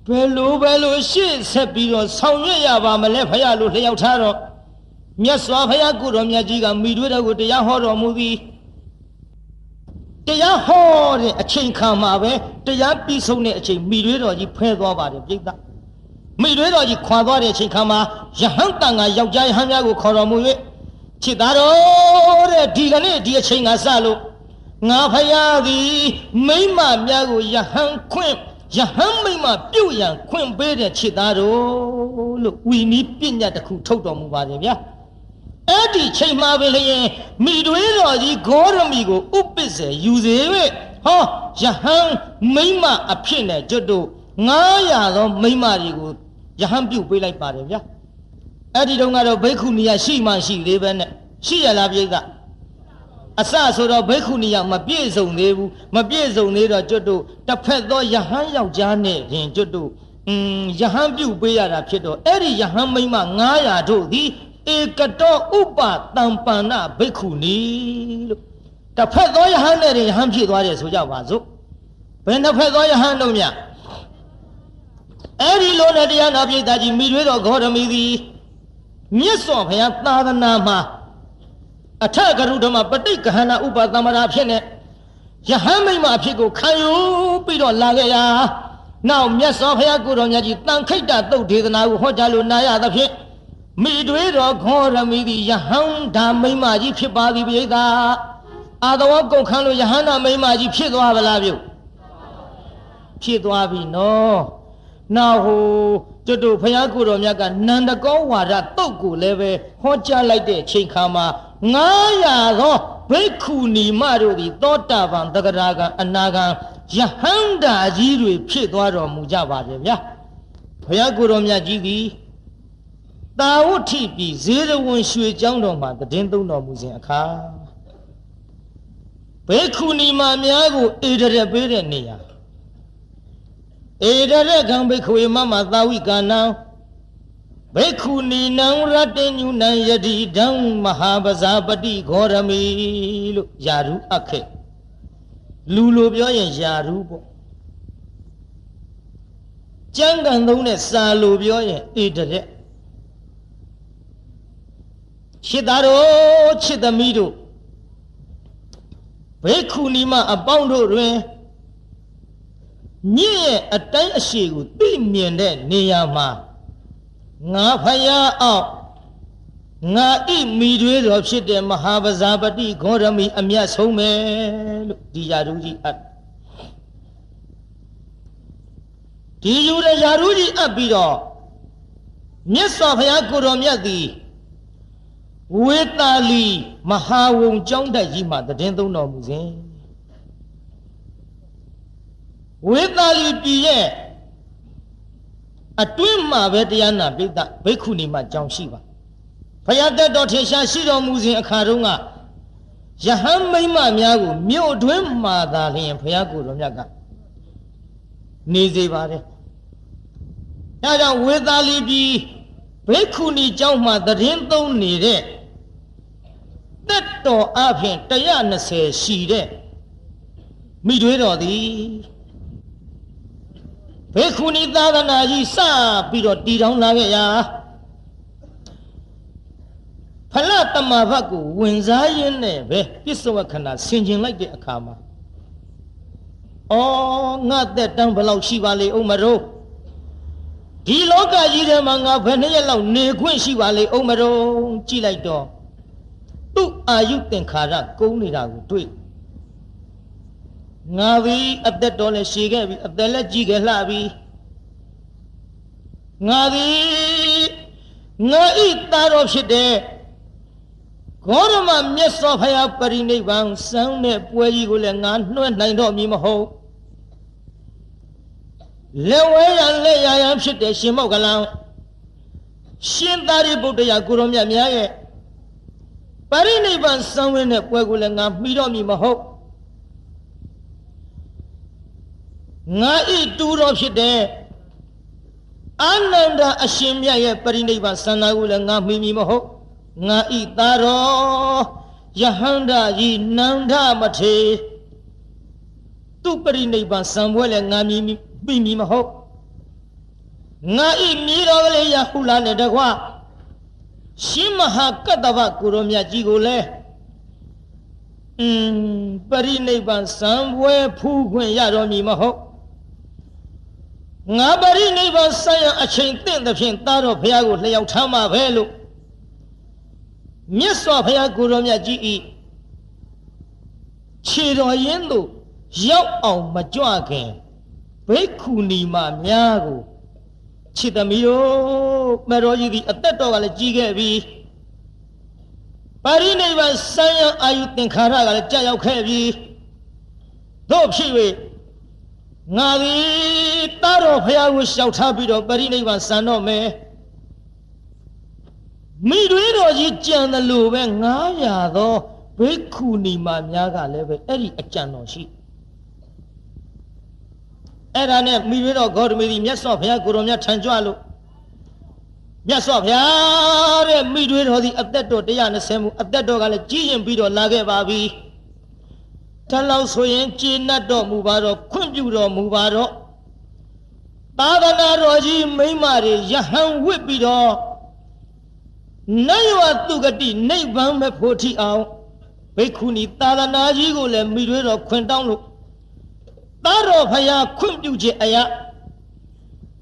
ဘယ်လိုရှေ့ဆက်ပြီးတော့ဆောင်ရွက်ရပါမလဲဖယားလို့လျှောက်ထားတော့မြတ်စွာဘုရားကိုယ်တော်မြတ်ကြီးကမိတွေးတော်ကိုတရားဟောတော်မူသည်တရားဟောတဲ့အချိန်ခါမှာပဲတရားပြီးဆုံးတဲ့အချိန်မိတွေးတော်ကြီးဖဲသွားပါတယ်ပြိဿမိတွေးတော်ကြီးခွာသွားတဲ့အချိန်ခါမှာယဟန်တန်ကယောက်ျားယဟန်များကိုခေါ်တော်မူ၍ချစ်သားတော်တဲ့ဒီကနေ့ဒီအချိန်ကစလို့ငါဖယားသည်မိမများကိုယဟန်မိမပြုတ်ရန်ခွင့်ပေးတဲ့ချစ်သားတော်လို့ဝီနီးပညာတစ်ခုထုတ်တော်မူပါတယ်ဗျာအဲ့ဒီချိန်မှာပဲလျင်မိတွေးတော်ကြီးဂေါရမီကိုဥပ္ပစ္စေယူစေ၍ဟောယဟန်မိမအဖြစ်နဲ့ကျွတ်တို့900သောမိမတွေကိုယဟန်ပြုတ်ပေးလိုက်ပါတယ်ဗျာအဲ့ဒီတုန်းကတော့ဘိက္ခုနီယရှိမှရှိသေးပဲနဲ့ရှိရလားပြိဿအစဆိုတော့ဘိက္ခုနီယမပြည့်စုံသေးဘူးမပြည့်စုံသေးတော့ကျွတ်တို့တစ်ဖက်သောယဟန်ယောက်ျားနဲ့ရင်ကျွတ်တို့ယဟန်ပြုတ်ပေးရတာဖြစ်တော့အဲ့ဒီယဟန်မိမ900တို့သည်ဧကတောဥပတံပန္နဘိက္ခုနီလို့တစ်ဖက်သောယဟန်နဲ့ယဟန်ဖြစ်သွားတယ်ဆိုကြပါစို့ဘယ်တစ်ဖက်သောယဟန်တို့မြအဲ့ဒီလိုနဲ့တရားနာပိဋကကြီးမိတွေးတော်ဂေါရမီသည်မြတ်စွာဘုရားသာသနာမှာအထဂရုဓမ္မပဋိက္ခဏဥပသမ္ပရာဖြစ်နေယဟန်မိမအဖြစ်ကိုခံယူပြီးတော့လာခဲ့ရာနောက်မြတ်စွာဘုရားကိုယ်တော်မြတ်ကြီးတန်ခိတ္တသုတ်ဒေသနာကိုဟောကြားလို့နာရသဖြင့်မိတွေးတော်ဂေါရမီသည်ယဟန်ဓာမိမကြီးဖြစ်ပါသည်ပိဋကအာသဝကုန်ခန်းလို့ယဟန်ဓာမိမကြီးဖြစ်သွားပါလားပြုဖြစ်သွားပြီနော်နောက်ဟိုကျွတ်တို့ဘုရားကိုယ်တော်မြတ်ကနန္ဒကောဝါဒတုတ်ကိုလည်းပဲဟောကြားလိုက်တဲ့ချိန်ခါမှာ900သောဘိက္ခုနီမတို့သည်သောတာပန်သဂရာကံအနာကံယဟန္တာကြီးတွေဖြစ်သွားတော်မူကြပါရဲ့ဗျာဘုရားကိုယ်တော်မြတ်ကြီးသည်တာဝဋ္ဌိပြည်ဇေရဝံရွှေကျောင်းတော်မှာတည်င်းသုံးတော်မူစဉ်အခါဘိက္ခုနီမများကိုဧဒရက်ပေးတဲ့နေရာဧဒရကံဘိက္ခဝေမမသာဝိကာနံဘိက္ခုနီနံရတ္တညုနံယတိဒံမဟာပဇာပတိဂေါရမီလို့ယာရုအခေလူလိုပြောရင်ယာရုပေါ့ကျမ်းဂန်သုံးနဲ့စာလိုပြောရင်ဧဒရက်ချစ်သားတို့ချစ်သမီးတို့ဘိက္ခုနီမအပေါင်းတို့တွင်မြင့်ရဲ့အတိုင်းအရှိကိုသိမြင်တဲ့နေရာမှာငါဖယားအောင်ငါဣမိတွေးတော်ဖြစ်တဲ့မဟာပဇာပတိဂေါရမီအမြတ်ဆုံးပဲလို့ဒီယာရုကြီးအပ်ဒီယူတဲ့ယာရုကြီးအပ်ပြီးတော့မြတ်စွာဘုရားကိုယ်တော်မြတ်သည်ဝေတာလီမဟာဝုံကျောင်းတိုက်ကြီးမှာတည်င်းသုံးတော်မူစဉ်ဝေတာလီပြည်ရဲ့အတွင်းမှာပဲတရားနာပိဋကဘိက္ခုနီမကျောင်းရှိပါဘုရားတက်တော်ထင်ရှားရှိတော်မူစဉ်အခါတုန်းကယဟန်မိမများကိုမြို့အတွင်းမှာသာလျှင်ဘုရားကိုယ်တော်မြတ်ကနေစေပါတယ်ဒါကြောင့်ဝေတာလီပြည်ဘိက္ခုနီကျောင်းမှာတည်င်းသုံးနေတဲ့တက်တော်အပြင်120ရှိတဲ့မိတွေးတော်သည်ဘိက္ခုနီသာသနာကြီးစပြီးတော့တည်ထောင်လာခဲ့ရာဖလတမဘတ်ကိုဝင်စားရင်းနဲ့ပဲပစ္စဝခဏဆင်ခြင်လိုက်တဲ့အခါမှာငါသက်တမ်းဘယ်လောက်ရှိပါလေဦးမတော်ဒီလောကကြီးထဲမှာငါဘယ်နှစ်ရက်လောက်နေခွင့်ရှိပါလေဦးမတော်ကြည့်လိုက်တော့သူ့အာယုသင်္ခါရကုန်းနေတာကိုတွေ့ငါသည်အသက်တော်လည်းရှည်ခဲ့ပြီအသက်လည်းကြီးခဲ့လှပြီငါသည်ငါဤသားတော်ဖြစ်တဲ့ဂေါရမမြတ်စွာဘုရားပရိနိဗ္ဗာန်စံတဲ့ပွဲကြီးကိုလည်းငါနှွှဲနိုင်တော့မည်မဟုတ် လက်ဝဲရလက်ရရဖြစ်တဲ့ရှင်မောက္ကလံရှင်သာရိပုတ္တရာကိုရောမြတ်များရဲ့ပရိနိဗ္ဗာန်စံဝင်တဲ့ပွဲကိုလည်းငါမှီတော့မည်မဟုတ်ငါဤတူတော်ဖြစ်တဲ့အာနန္ဒအရှင်မြတ်ရဲ့ပရိနိဗ္ဗာန်စံနာကိုလည်းငါမှီမည်မဟုတ်ငါဤသားတော်ယဟန္တာကြီးနန္ဒမထေသူပရိနိဗ္ဗာန်စံပွဲလည်းငါမှီမည်မဟုတ်ငါဤမြေတော်ကလေးယဟုလာနဲ့တကွာရှင်မဟာကတ္တဗကိုရောမြတ်ကြီးကိုလည်းပရိနိဗ္ဗာန်စံပွဲဖူးခွင့်ရတော်မည်မဟုတ်ငါပရိနိဗ္ဗာန်ဆိုင်ရာအချိန်သင့်သဖြင့်သားတော်ဘုရားကိုလျှောက်ထားမှာပဲလို့မြတ်စွာဘုရားကိုရောမြတ်ကြီးဤခြေတော်ရင်းတို့ရောက်အောင်မကြွခင်ဘိက္ခုနီမများကိုချစ်သမီးတို့မတော်ကြီးသည်အသက်တော်ကလည်းကြီးခဲ့ပြီပရိနိဗ္ဗာန်ဆိုင်ရာအာယုသင်္ခါရကလည်းကြာရောက်ခဲ့ပြီတို့ဖြစ်၍ငါသည်သားတော်ဘုရားကိုလျှောက်ထားပြီးတော့ပရိနိဗ္ဗာန်စံတော့မယ်မိတွေတော်ကြီးကြံတယ်လို့ပဲ900သောဘိက္ခုနီမများကလည်းပဲအဲ့ဒီအကြံတော်ရှိအဲ့ဒါနဲ့မိတွေတော်ဂေါတမီသည်မြတ်စွာဘုရားကိုရောမြတ်ထံကြွလို့မြတ်စွာဘုရားတဲ့မိတွေတော်သည်အသက်တော်120မှုအသက်တော်ကလည်းကြီးရင်ပြီးတော့လာခဲ့ပါပြီတလောက်ဆိုရင်ကျေနပ်တော်မူပါတော့ခွင့်ပြုတော်မူပါတော့သာသနာတော်ကြီးမိမတွေယဟန်ဝစ်ပြီးတော့နတ်ရွာသူဂတိနိဗ္ဗာန်မဲ့ဖို့ထီအောင်ဘိက္ခုနီသာသနာကြီးကိုလည်းမိတွေတော်ခွင့်တောင်းလို့သားတော်ဖယားခွင့်ပြုခြင်းအရာ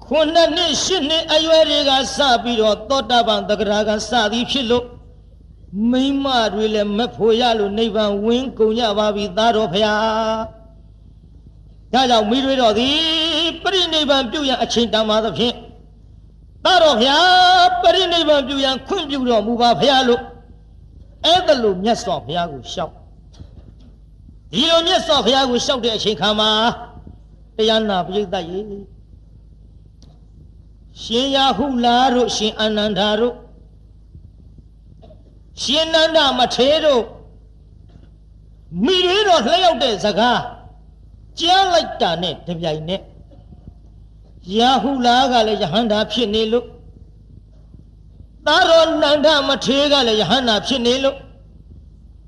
9နှစ်10နှစ်အရွယ်တွေကစပြီးတော့သောတာပန်သဂရကစသည်ဖြစ်လို့မိမတွေလည်းမဖို့ရလို့နိဗ္ဗာန်ဝင်ကုန်ကြပါပြီသားတော်ဖယားဒါကြောင့်မိတွေတော်သည်ပရိနိဗ္ဗာန်ပြုရန်အချိန်တန်ပါသဖြင့်သားတော်ဖယားပရိနိဗ္ဗာန်ပြုရန်ခွင့်ပြုတော်မူပါဖယားလို့အဲ့ဒါလို့မြတ်စွာဘုရားကိုလျှောက်ဒီလိုမြတ်စွာဘုရားကိုလျှောက်တဲ့အချိန်ခါမှာတရားနာပရိသတ်ရေရှင်ယဟုလာတို့ရှင်အာနန္ဒာတို့ရှင်နန္ဒမထေရတို့မိတွေတော်လျှောက်တဲ့စကားကြားလိုက်တာနဲ့တပြိုင်နက်ယဟုလာကလည်းယဟန္တာဖြစ်နေလို့သားတော်နန္ဒမထေရကလည်းယဟန္တာဖြစ်နေလို့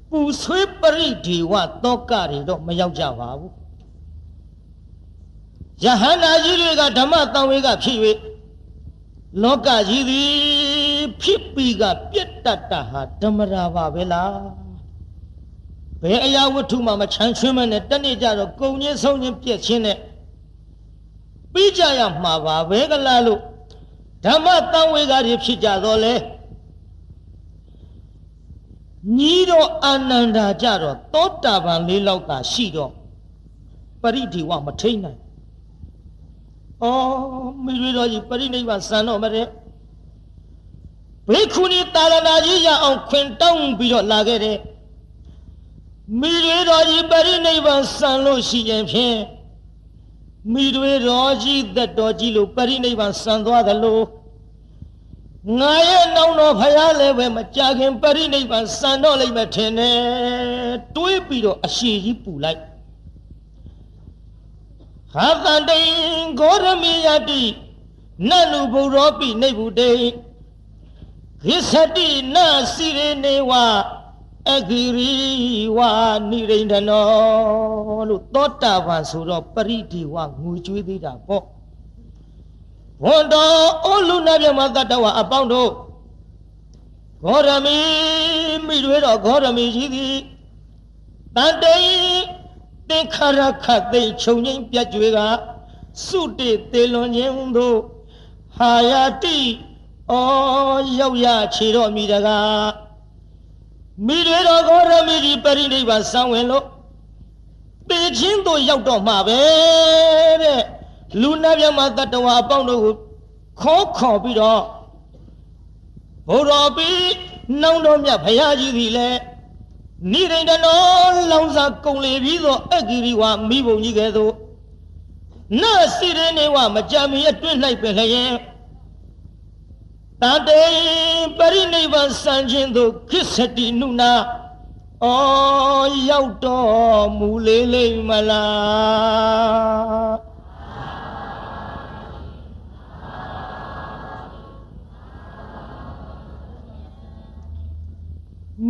ပူဆွေးပရိဒေဝသောကတွေတော့မရောက်ကြပါဘူးယဟန္တာကြီးတွေကဓမ္မတန်ဝေကဖြစ်၍လောကကြီးသည်ဖြစ်ပြီးကပြတ်တတ်တာဟာဓမ္မရာပါပဲလားဘယ်အရာဝတ္ထုမှမချမ်းချွင်းမနဲ့တနေ့ကြတော့ကုံချင်းဆုံးချင်းပြည့်ချင်းနဲ့ပြီးကြရမှာပါပဲကလားလို့ဓမ္မတန်ဝေကတွေဖြစ်ကြတော့လေညီတော်အာနန္ဒာကြတော့သောတာပန်လေးလောက်သာရှိတော့ပရိဒီဝမထိန်နိုင်မိတွေတော်ကြီးပရိနိဗ္ဗာန်စံတော့မတဲ့ဘိက္ခုနီသာသနာကြီးရအောင်ခွင်တောင်းပြီးတော့လာခဲ့တယ်မိတွေတော်ကြီးပရိနိဗ္ဗာန်စံလို့ရှိရင်ဖြင့်မိတွေတော်ကြီးသက်တော်ကြီးလို့ပရိနိဗ္ဗာန်စံသွားသလိုငါရဲ့နောင်တော်ဖယားလည်းပဲမကြခင်ပရိနိဗ္ဗာန်စံတော့လိမ့်မယ်ထင်တယ်တွေးပြီးတော့အရှိကြီးပူလိုက်ဟာတန်တိန်ဂေါရမေယတိနတ်လူဘုရောပိနိဗ္ဗုတေခိသတိနစီရေနေဝအဂိရိဝနိရိန္ဒနောလို့သောတာပန်ဆိုတော့ပရိဒီဝငူကျွေးသေးတာပေါ့ဘွန်တော်အိုလူနာမြမတတ္တဝအပေါင်းတို့ဂေါရမေမိတွေတော့ဂေါရမေကြီးသည်တန်တိန်သင်္ခါရခတ်သိခြုံငိမ့်ပြတ်ကြွေကစုတေသေးလွန်ခြင်းတို့ဟာယာတိရောက်ရခြေတော်မိတကားမိတွေတော်ဂေါရမေကြီးပရိနိဗ္ဗာန်စံဝင်လို့ပေချင်းတို့ရောက်တော့မှာပဲတဲ့လူနာမြမတတ္တဝအပေါင်းတို့ကိုခေါ်ပြီးတော့ဘုရောပိနောင်တော်မြတ်ဘုရားကြီးသည်လည်းနိရိန္ဒနောလောင်စာကုံလေပြီးသောအဂိရိဝမိဘုံကြီးကဲ့သို့ နာစီရနေဝမကြမီအတွင်းလိုက်ပင်လျင်တန်တေပရိနိဗ္ဗာန်စံခြင်းသို့ခိစ္စတိနုနာအော်ရောက်တော်မူလေလိမ့်မလား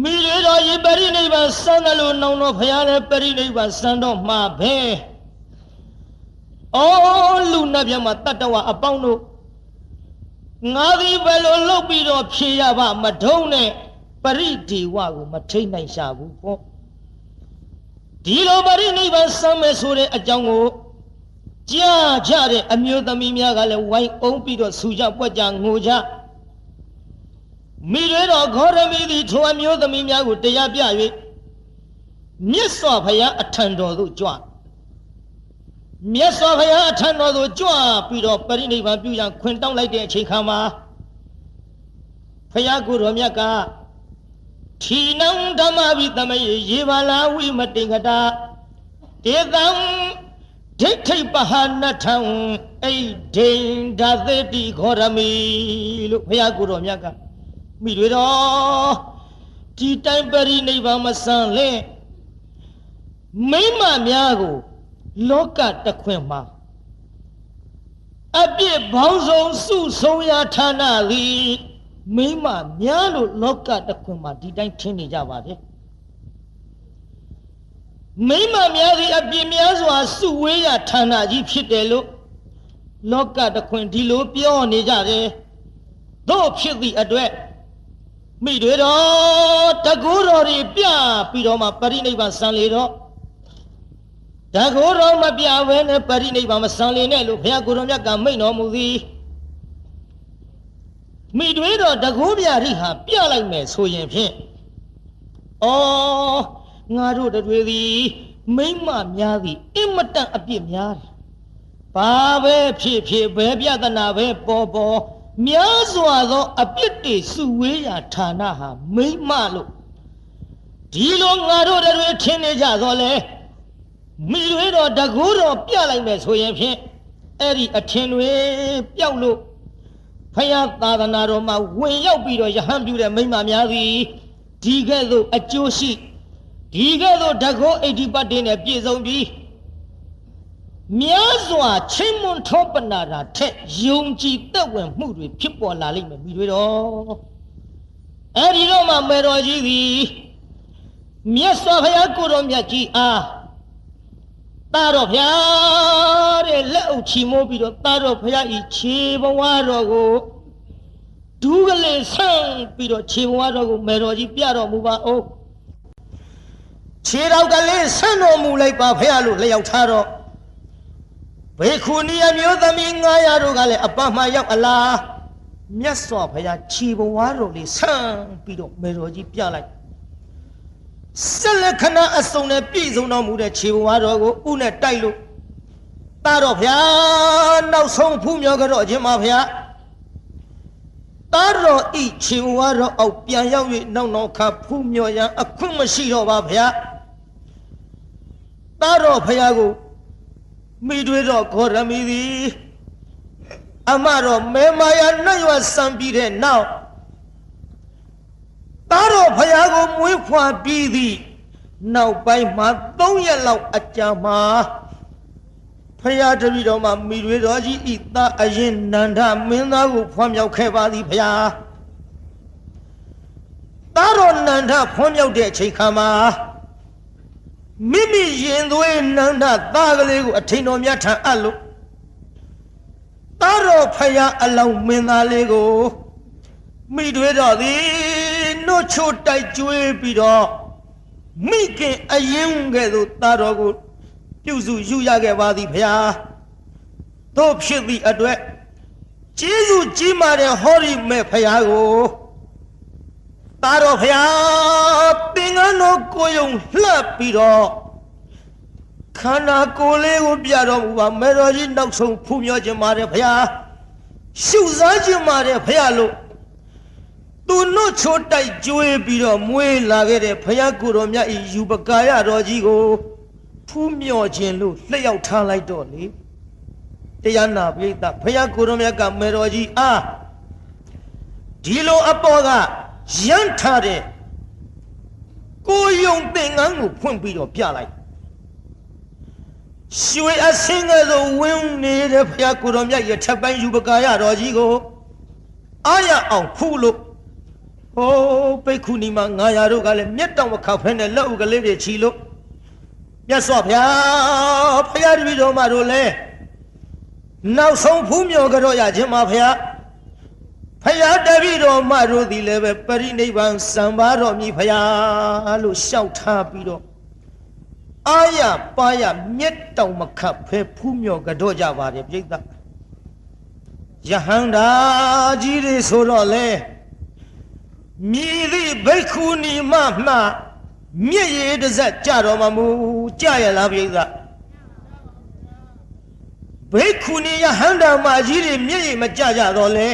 မိရတော်ဤပရိနိဗ္ဗာန်စံတယ်လို့နောင်တော်ဖရာလည်းပရိနိဗ္ဗာန်စံတော်မှာပဲအော်လူနတ်မြတ်မှာတတ္တဝအပေါင်းတို့ငါသည်ဘယ်လိုလုပ်ပြီးတော့ဖြေရပါမထုံးနဲ့ပရိဒီဝကိုမထိတ်နိုင်ရှာဘူးပေါ့ဒီလိုပရိနိဗ္ဗာန်စံမယ်ဆိုတဲ့အကြောင်းကိုကြားကြတဲ့အမျိုးသမီးများကလည်းဝိုင်းအောင်ပြီးတော့ဆူကြပွက်ကြငိုကြမိတွေတော်ဂေါရမီသည်ထိုအမျိုးသမီးများကိုတရားပြ၍မြတ်စွာဘုရားအထံတော်သို့ကြွမြတ်စွာဘုရားအထံတော်သို့ကြွပြီးတော့ပရိနိဗ္ဗာန်ပြုရန်ခွင့်တောင်းလိုက်တဲ့အချိန်ခါမှာဘုရားကိုယ်တော်မြတ်ကထီနံဓမ္မဝိတမယေဘာလာဝိမတိင်္ဂတာတေတံဒိဋ္ဌိပဟာနထံအိဒိန္ဒသေတိဂေါရမီလို့ဘုရားကိုယ်တော်မြတ်ကမိတွေတော်ဒီတိုင်းပရိနိဗ္ဗာန်မဆန်လဲမိမများကိုလောကတခွင်မှာအပြစ်ဘောင်းဆုံးစုဆုံးရာဌာနသည်မိမများလို့လောကတခွင်မှာဒီတိုင်းထင်နေကြပါဗျမိမများသည်အပြစ်များစွာစုဝေးရာဌာနကြီးဖြစ်တယ်လို့လောကတခွင်ဒီလိုပြောနေကြတယ်တို့ဖြစ်သည့်အတွက်မိတွေတော်တကူတော်တွေပြပြီးတော့မှပရိနိဗ္ဗာန်စံလေတော့တကူတော်မပြဘဲနဲ့ပရိနိဗ္ဗာန်မစံလေနဲ့လို့ဘုရားကိုယ်တော်မြတ်ကမိန့်တော်မူသည်မိတွေတော်တကူပြရိဟာပြလိုက်မယ်ဆိုရင်ဖြင့်အော်ငါတို့တွေသည်မိမ့်မများသည်အင်မတန်အပြစ်များတယ်ဘာပဲဖြစ်ဖြစ်ဘယ်ပြဿနာပဲပေါ်ပေါ်များစွာသောအပြစ်တွေစုဝေးရာဌာနဟာမိမ့်မလို့ဒီလိုငါတို့တွေထင်နေကြတော့လေမိတွေတော်တကူတော်ပြလိုက်မယ်ဆိုရင်ဖြင့်အဲ့ဒီအထင်တွေပျောက်လို့ဖယားသာသနာတော်မှာဝင်ရောက်ပြီးတော့ယဟန်ပြုတဲ့မိမ့်မများသည်ဒီကဲ့သို့အကျိုးရှိဒီကဲ့သို့တကောဣတိပတ်တင်နဲ့ပြည့်စုံပြီးများစွာချင်းမွန်ထောပနာတာထက်ယုံကြည်သက်ဝင်မှုတွေဖြစ်ပေါ်လာလိမ့်မယ်မိတွေတော်အဲ့ဒီတော့မှမေတော်ကြီးသည်မြတ်စွာဘုရားကိုယ်တော်မြတ်ကြီးအားတာတော်ဘုရားတဲ့လက်အုပ်ချီမိုးပြီးတော့တာတော်ဘုရားဤခြေဘဝတော်ကိုဒူးကလေးဆန့်ပြီးတော့ခြေဘဝတော်ကိုမေတော်ကြီးပြတော်မူပါဦးခြေတော်ကလေးဆန့်တော်မူလိုက်ပါဘုရားလို့လျှောက်ထားတော့ဘေခုနီအမျိုးသမီး900တို့ကလည်းအပမှရောက်အလားမြတ်စွာဘုရားခြေဘဝတော်လေးဆန့်ပြီးတော့မေတော်ကြီးပြလိုက်ဆက်လက်ခဏအစုံနဲ့ပြည့်စုံတော်မူတဲ့ခြေဘဝတော်ကိုဥနဲ့တိုက်လို့တာတော်ဘုရားနောက်ဆုံးဖူးမြော်ကြတော့ခြင်းပါဘုရားတာတော်ဤခြေဘဝတော်အောက်ပြန်ရောက်၍နောက်ခါဖူးမြော်ရန်အခွင့်မရှိတော့ပါဘုရားတာတော်ဘုရားကိုမိတွေတော့ခေါ်ရမီသည်အမတော်မဲမာယာနှံ့ရွာစံပြီးတဲ့နောက်တာတော်ဘုရားကိုမွေးဖွားပြီးသည်နောက်ပိုင်းမှာ3ရက်လောက်အကြာမှာဘုရားတပည့်တော်မှာမိတွေတော်ကြီးဤသားအရင်နန္ဒမင်းသားကိုဖွားမြောက်ခဲ့ပါသည်ဘုရားတာတော်နန္ဒဖွားမြောက်တဲ့အချိန်ခါမှာမိမိရင်သွေးနန္ဒသားကလေးကိုအထင်တော်မြတ်ထံအပ်လို့တာတော်ဖယားအလောင်းမင်းသားလေးကိုမိတွေတော်သည်နှုတ်ချိုတိုက်ကျွေးပြီးတော့မိခင်အရင်ကဲ့သို့တာတော်ကိုပြုစုယူရခဲ့ပါသည်ဖယားတို့ဖြစ်သည့်အတွက်ကျေးဇူးကြီးမာတဲ့ဟောဒီမဲ့ဖယားကိုတာတော်ဖယားသင်္ကန်းတော်ကိုယုံလှပ်ပြီးတော့ခန္ဓာကိုယ်လေးကိုပြတော်မူပါမေတော်ကြီးနောက်ဆုံးဖူးမြော်ခြင်းပါတယ်ဖယားရှုစားခြင်းပါတယ်ဖယားလို့သူနှုတ်ချိုးတိုက်ကျွေးပြီးတော့မွေးလာခဲ့တဲ့ဖယားကိုယ်တော်မြတ်ဤယူပကာယတော်ကြီးကိုဖူးမြော်ခြင်းလို့လျှောက်ထားလိုက်တော့လေ တရားနာပိဋကဖယားကိုရောမြတ်ကမေတော်ကြီးအားဒီလိုအပေါ်ကရမ်းထားတဲ့ကိုယုံသင်္ကန်းကိုဖွင့်ပြီးတော့ပြလိုက်ရွှေအစင်းကဆိုဝင်းနေတဲ့ဖယားကိုရောမြတ်ရဲ့ထပ်ပိုင်းယူပကာရတော်ကြီးကိုအားရအောင်ဖူးလို့ဟိုးပိတ်ခုနီမှာ900တို့ကလည်းမျက်တောင်မခောက်ဖဲနဲ့လက်ဥကလေးတွေချီလို့မြတ်စွာဘုရားဖယားတပည့်တော်မတို့လည်းနောက်ဆုံးဖူးမြော်ကြတော့ရခြင်းမှာဖယားဖယားတပည့်တော်မတို့သည်လည်းပဲပရိနိဗ္ဗာန်စံပါတော်မူဖယားလို့ရှောက်ထားပြီးတော့အာရပါရမျက်တောင်မခတ်ဖဲဖူးမြော်ကြတော့ကြပါတယ်ပြိဿယဟန္တာကြီးတွေဆိုတော့လေမြည်သည့်ဘိက္ခုနီမမှမြည့်ရည်တစ်စက်ကြတော်မှာမူကြရလားပြိဿဘိက္ခုနီယဟန္တာမကြီးတွေမြည့်ရည်မကြကြတော့လေ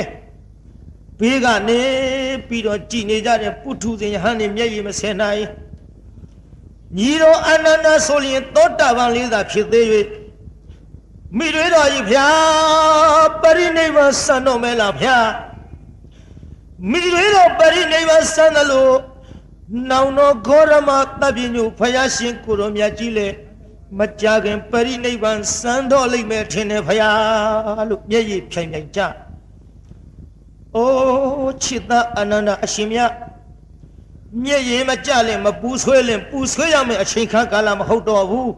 ဘေးကနေပြီးတော့ကြည်နေကြတဲ့ပုထုဇဉ်ယဟန်တွေမျက်ရည်မဆင်နိုင်ညီတော်အနန္ဒဆိုရင်သောတာပန်လေးသာဖြစ်သေး၍မိတွေတော်ကြီးဗျာပရိနိဗ္ဗာန်စံတော်မဲလားဗျာမိတွေတော်ပရိနိဗ္ဗာန်စံတယ်လို့နောင်တော်ဂေါရမတပ်ပြညုဖယားရှင်ကိုရောမြတ်ကြီးလေမကြခင်ပရိနိဗ္ဗာန်စံတော်လိမ့်မယ်ထင်တယ်ဖယားလို့မျက်ရည်ဖြိုင်ဖြိုင်ကြအိုးချစ်သားအနန္ဒအရှင်မြတ်မျက်ရည်မကြလည်းမပူဆွဲလည်းပူဆွဲရမယ်အချိန်ခါကာလမဟုတ်တော့ဘူး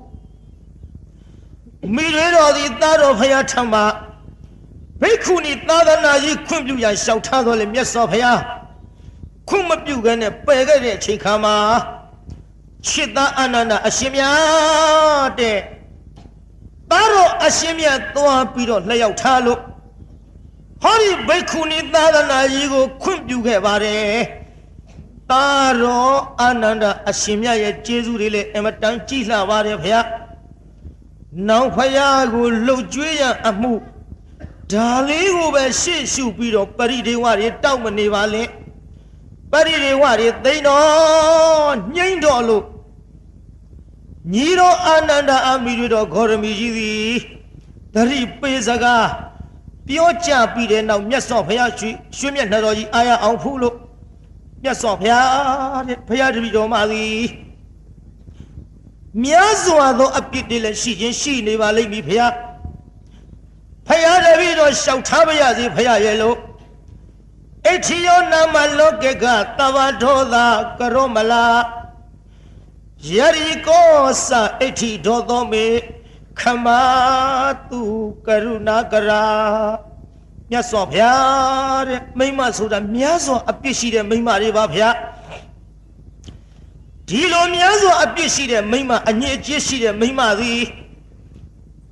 မိတွေတော်သည်သားတော်ဖယားထံမှာဘိက္ခုနီသာသနာကြီးခွင့်ပြုရန်လျှောက်ထားတော်လေမြတ်စွာဘုရားခွင့်မပြုခဲ့နဲ့ပယ်ခဲ့တဲ့အချိန်ခါမှာချစ်သားအနန္ဒအရှင်မြတ်တဲ့သားတော်အရှင်မြတ်သွားပြီးတော့လျှောက်ထားလို့ဟောဒီဘိက္ခုနီသာသနာကြီးကိုခွင့်ပြုခဲ့ပါတယ်သားတော်အနန္ဒအရှင်မြတ်ရဲ့ကျေးဇူးတွေလည်းအမတန်ကြီးလှပါတယ်ဗျာနောင်ဖယားကိုလှုပ်ကြွေးရန်အမှုဒါလေးကိုပဲရှေ့ရှုပြီးတော့ပရိဒေဝတွေတောက်မနေပါနဲ့ပရိဒေဝတွေသိမ့်တော်ညှိမ့်တော်လို့ညီတော်အာနန္ဒအာမိတွေတော်ဂေါရမီကြီးသည်တရိပေစကားပြောကြပြီးတဲ့နောက်မြတ်စွာဘုရားရွှေမျက်နှာတော်ကြီးအာရအောင်ဖူးလို့မြတ်စွာဘုရားတဲ့ဘုရားတပည့်တော်မသည်များစွာသောအပြစ်တွေလည်းရှိခြင်းရှိနေပါလိမ့်မည်ဘုရားဖယားတပည့်တော်လျှောက်ထားပါရစေဖယားရဲ့လို့အဋ္ဌိယောနာမလောကေကသဗ္ဗဒောသာကရောမလာယရိကောသအဋ္ဌိဒောသောမေခမတုကရုဏာကရာမြတ်စွာဘုရားတဲ့မိမဆိုတာများစွာအပြစ်ရှိတဲ့မိမတွေပါဗျာဒီလိုများစွာအပြစ်ရှိတဲ့မိမအညစ်အကြေးရှိတဲ့မိမသည်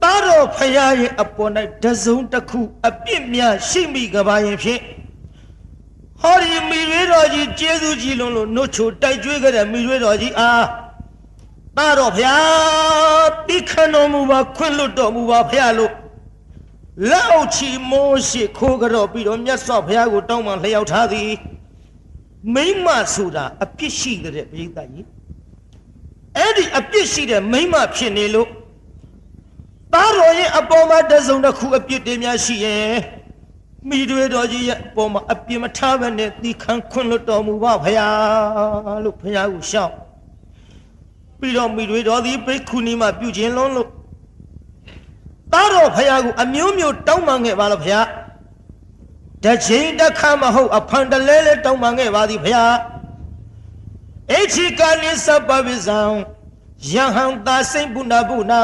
သားတော်ဖယားရဲ့အပေါ်၌တစုံတစ်ခုအပြစ်များရှိမိကြပါရင်ဖြင့်ဟောဒီမိရွေးတော်ကြီးကျေးဇူးကြီးလုံးလို့နှုတ်ချိုတိုက်ကြွေးခဲ့တဲ့မိရွေးတော်ကြီးအားသားတော်ဖယားတိခဏတော်မူပါခွင့်လွတ်တော်မူပါဖယားလို့လက်အုပ်ချီမိုးရှိခိုးကြတော့ပြီးတော့မြတ်စွာဘုရားကိုတောင်းပန်လျှောက်ထားသည်မိမဆိုတာအပြစ်ရှိတဲ့ပရိသတ်ကြီးအဲ့ဒီအပြစ်ရှိတဲ့မိမဖြစ်နေလို့သားတော်ရဲ့အပေါ်မှာတစုံတစ်ခုအပြစ်တွေများရှိရင်မိတွေတော်ကြီးရဲ့အပေါ်မှာအပြစ်မထားဘဲနဲ့သီခံခွင့်လွတ်တော်မူပါဖယားလို့ဖယားကိုရှောက်ပြီးတော့မိတွေတော်သည်ဘိက္ခုနီမှာပြုခြင်းလုံးလို့သားတော်ဖယားကိုအမျိုးမျိုးတောင်းပန်ခဲ့ပါလားဖယားတစ်ချိန်တစ်ခါမဟုတ်အဖန်တလဲလဲတောင်းပန်ခဲ့ပါသည်ဖယားအဋ္ဌိကာနိသဗ္ဗဝိဇံယဟံသာစိမ့်ပုဏ္ဏဗုဏံ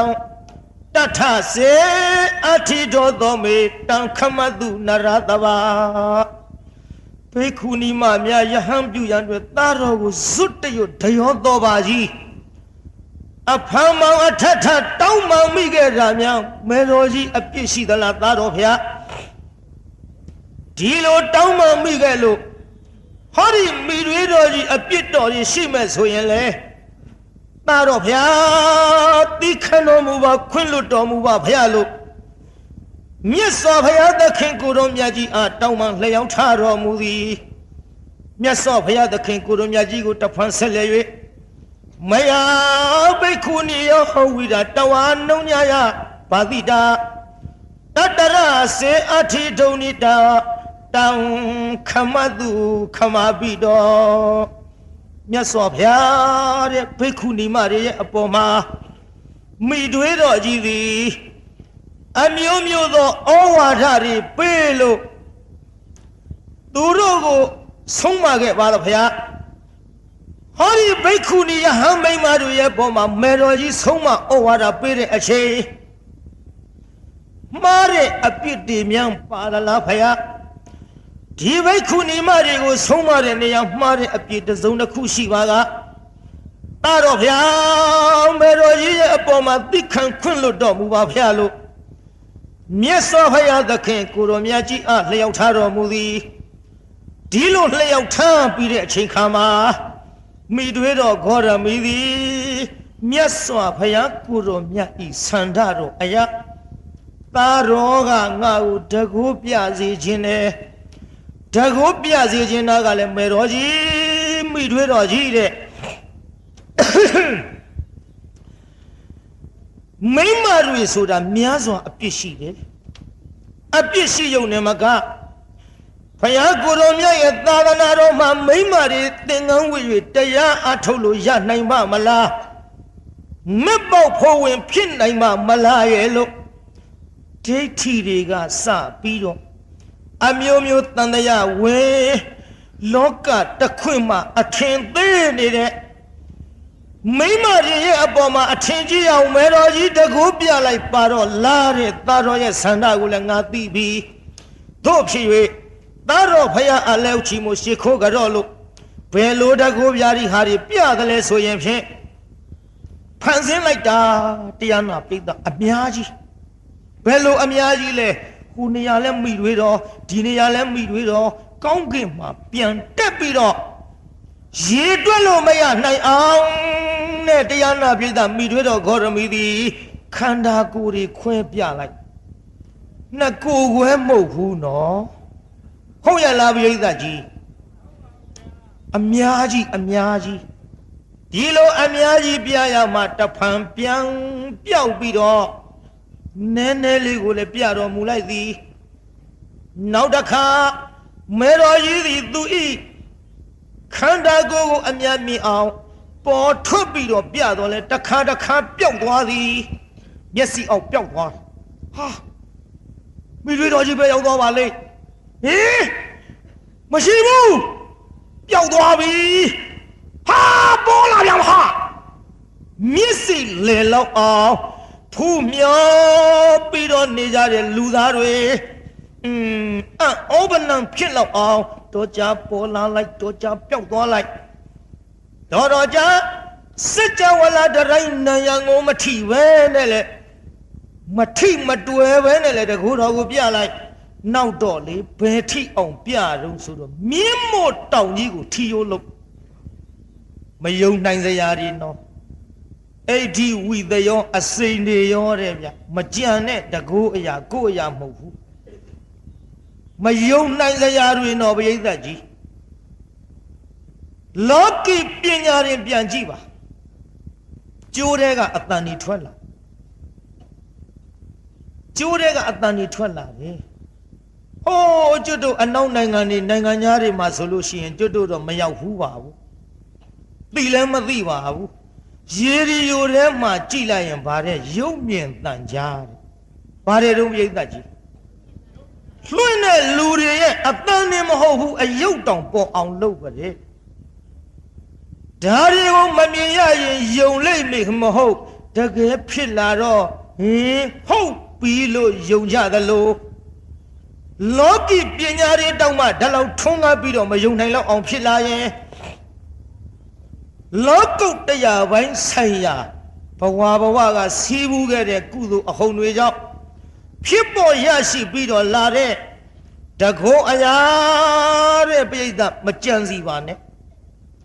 တထစေအဋ္ဌိဒောသောမေတံခမတုနရတဘာဘိက္ခုနီမများယဟံပြုရန်အတွက်သားတော်ကိုဇွတ်တရွတ်ဒယောတော်ပါကြီးအဖမ်းမောင်အထထတောင်းပန်မိခဲ့တာများမေတော်ကြီးအပြစ်ရှိသလားသားတော်ဖျားဒီလိုတောင်းပန်မိခဲ့လို့ဟောဒီမိတွေတော်ကြီးအပြစ်တော်ကြီးရှိမဲ့ဆိုရင်လေသားတော်ဖျားတိခဏတော်မူပါခွင့်လွတ်တော်မူပါဖျားလို့မြတ်စွာဘုရားသခင်ကိုယ်တော်မြတ်ကြီးအားတောင်းပန်လျှောက်ထားတော်မူသည်မြတ်စွာဘုရားသခင်ကိုယ်တော်မြတ်ကြီးကိုတဖန်ဆက်လျက်မယဘိက္ခုနီယောဟောဝိဒတဝါနှုံညာယဘာတိတာတ Tatara se ati donita down kamadu kamabido Nyaswabya Pekuni Maria Apoma Midwedo Jivi Amyomyo the Owadari Pelo Durogo Sumage Valapia Hari Pekuni Hame Maria Poma Meroji Suma Owada Pere Ache Mare apiti myang para la phaya Di Pekuni Mari go Sumare Niang Mare apiti Zona Kushi Vaga Taro Pia Meroji Apoma Dikan Kunlo Domuva Pialo Miesa Haya the King Kuromiaji at Leotaro Mudi Dilo Leotan Pire Chinkama Midwedo Gora Midi Miesa Haya Kuromia Sandaro Aya Taroga Ngau Dagupia Zijine Dagupia Zijina Gale Meroji Midwedo Maymaru Suda Miazo Apishi Apishi Yonemaga Payaguromia Yadanaroma Maymari Tingan with Daya Atolo Yanaima Mala Mebo Poem Pin Naima Malayelo Tiriga Sa Pido Amyomio Tandaya We Loka Takwima Attend there Maymari Aboma Attenji Meroji the Gupia like Paro Lare Taro Sandagulanga Bibi Topshi Taro Paya Aleuchi Moshiko Garolo Pelo da Gubiari Hari Piagale Soyemche Pansin like da Tiana Pita Amiaji Pelo Amiaji le Hunialem Midwido Dinialem Midwido Kongima Pian Tepido Ye dwello maya night on Diana Pita Midwido Goramidi Kanda Guri Quepia like Naku Wemo no Hoya Labi Daji Amiaji Dilo Amiaji Piaya Mata Pampiang Piao Bido Neneli Gule Piaro Mulai Naudaka Meroji Dui Kanda go Amiami out for Tubido Piado Takada Camp Piawadi Yesi of Piawa Ha Midwidoji Piao Valley Eh Mashimu Piawadi Ha Bola Yamaha Missy Lelo of Pumio Pido Nijare Ludare Open and Pillow of Doja Pola like Doja Piao like Doroja Sita Wala the Raina Yang Mati Venele Mati Matue Venele the Guru Pia like now Dolly Betty on Piaro Sudo Mimo Town you Tio look My young nine the Yarino 80 with the young a saint the Yorebia Majiane the Goya Mohu My young nine the Yarino Bedaji Loki Pinyari Pianjiva Jurega Atani Twella Jurega Atani Twella Oh Judo and no Nangani Nanganyari Masolushi and Judo Mayahu Bilema Viva Yeri Yurema Chila and Bare Yumian Tanjar Bare Rubidaji Fluene Lurie Atanim Ho a Yoton po on lower it Dario Mamia Yole make him a hope the get Pilaro Hope below Yoja the low Loki Pinyari Dama Dalo Tunga Bido Mayunela on Pilaye Loco Daya Wine Saya Pawawaga Sibu get a kudu a home way up People Yashi Bido Lare the go Ayare Beda Machanzi Vane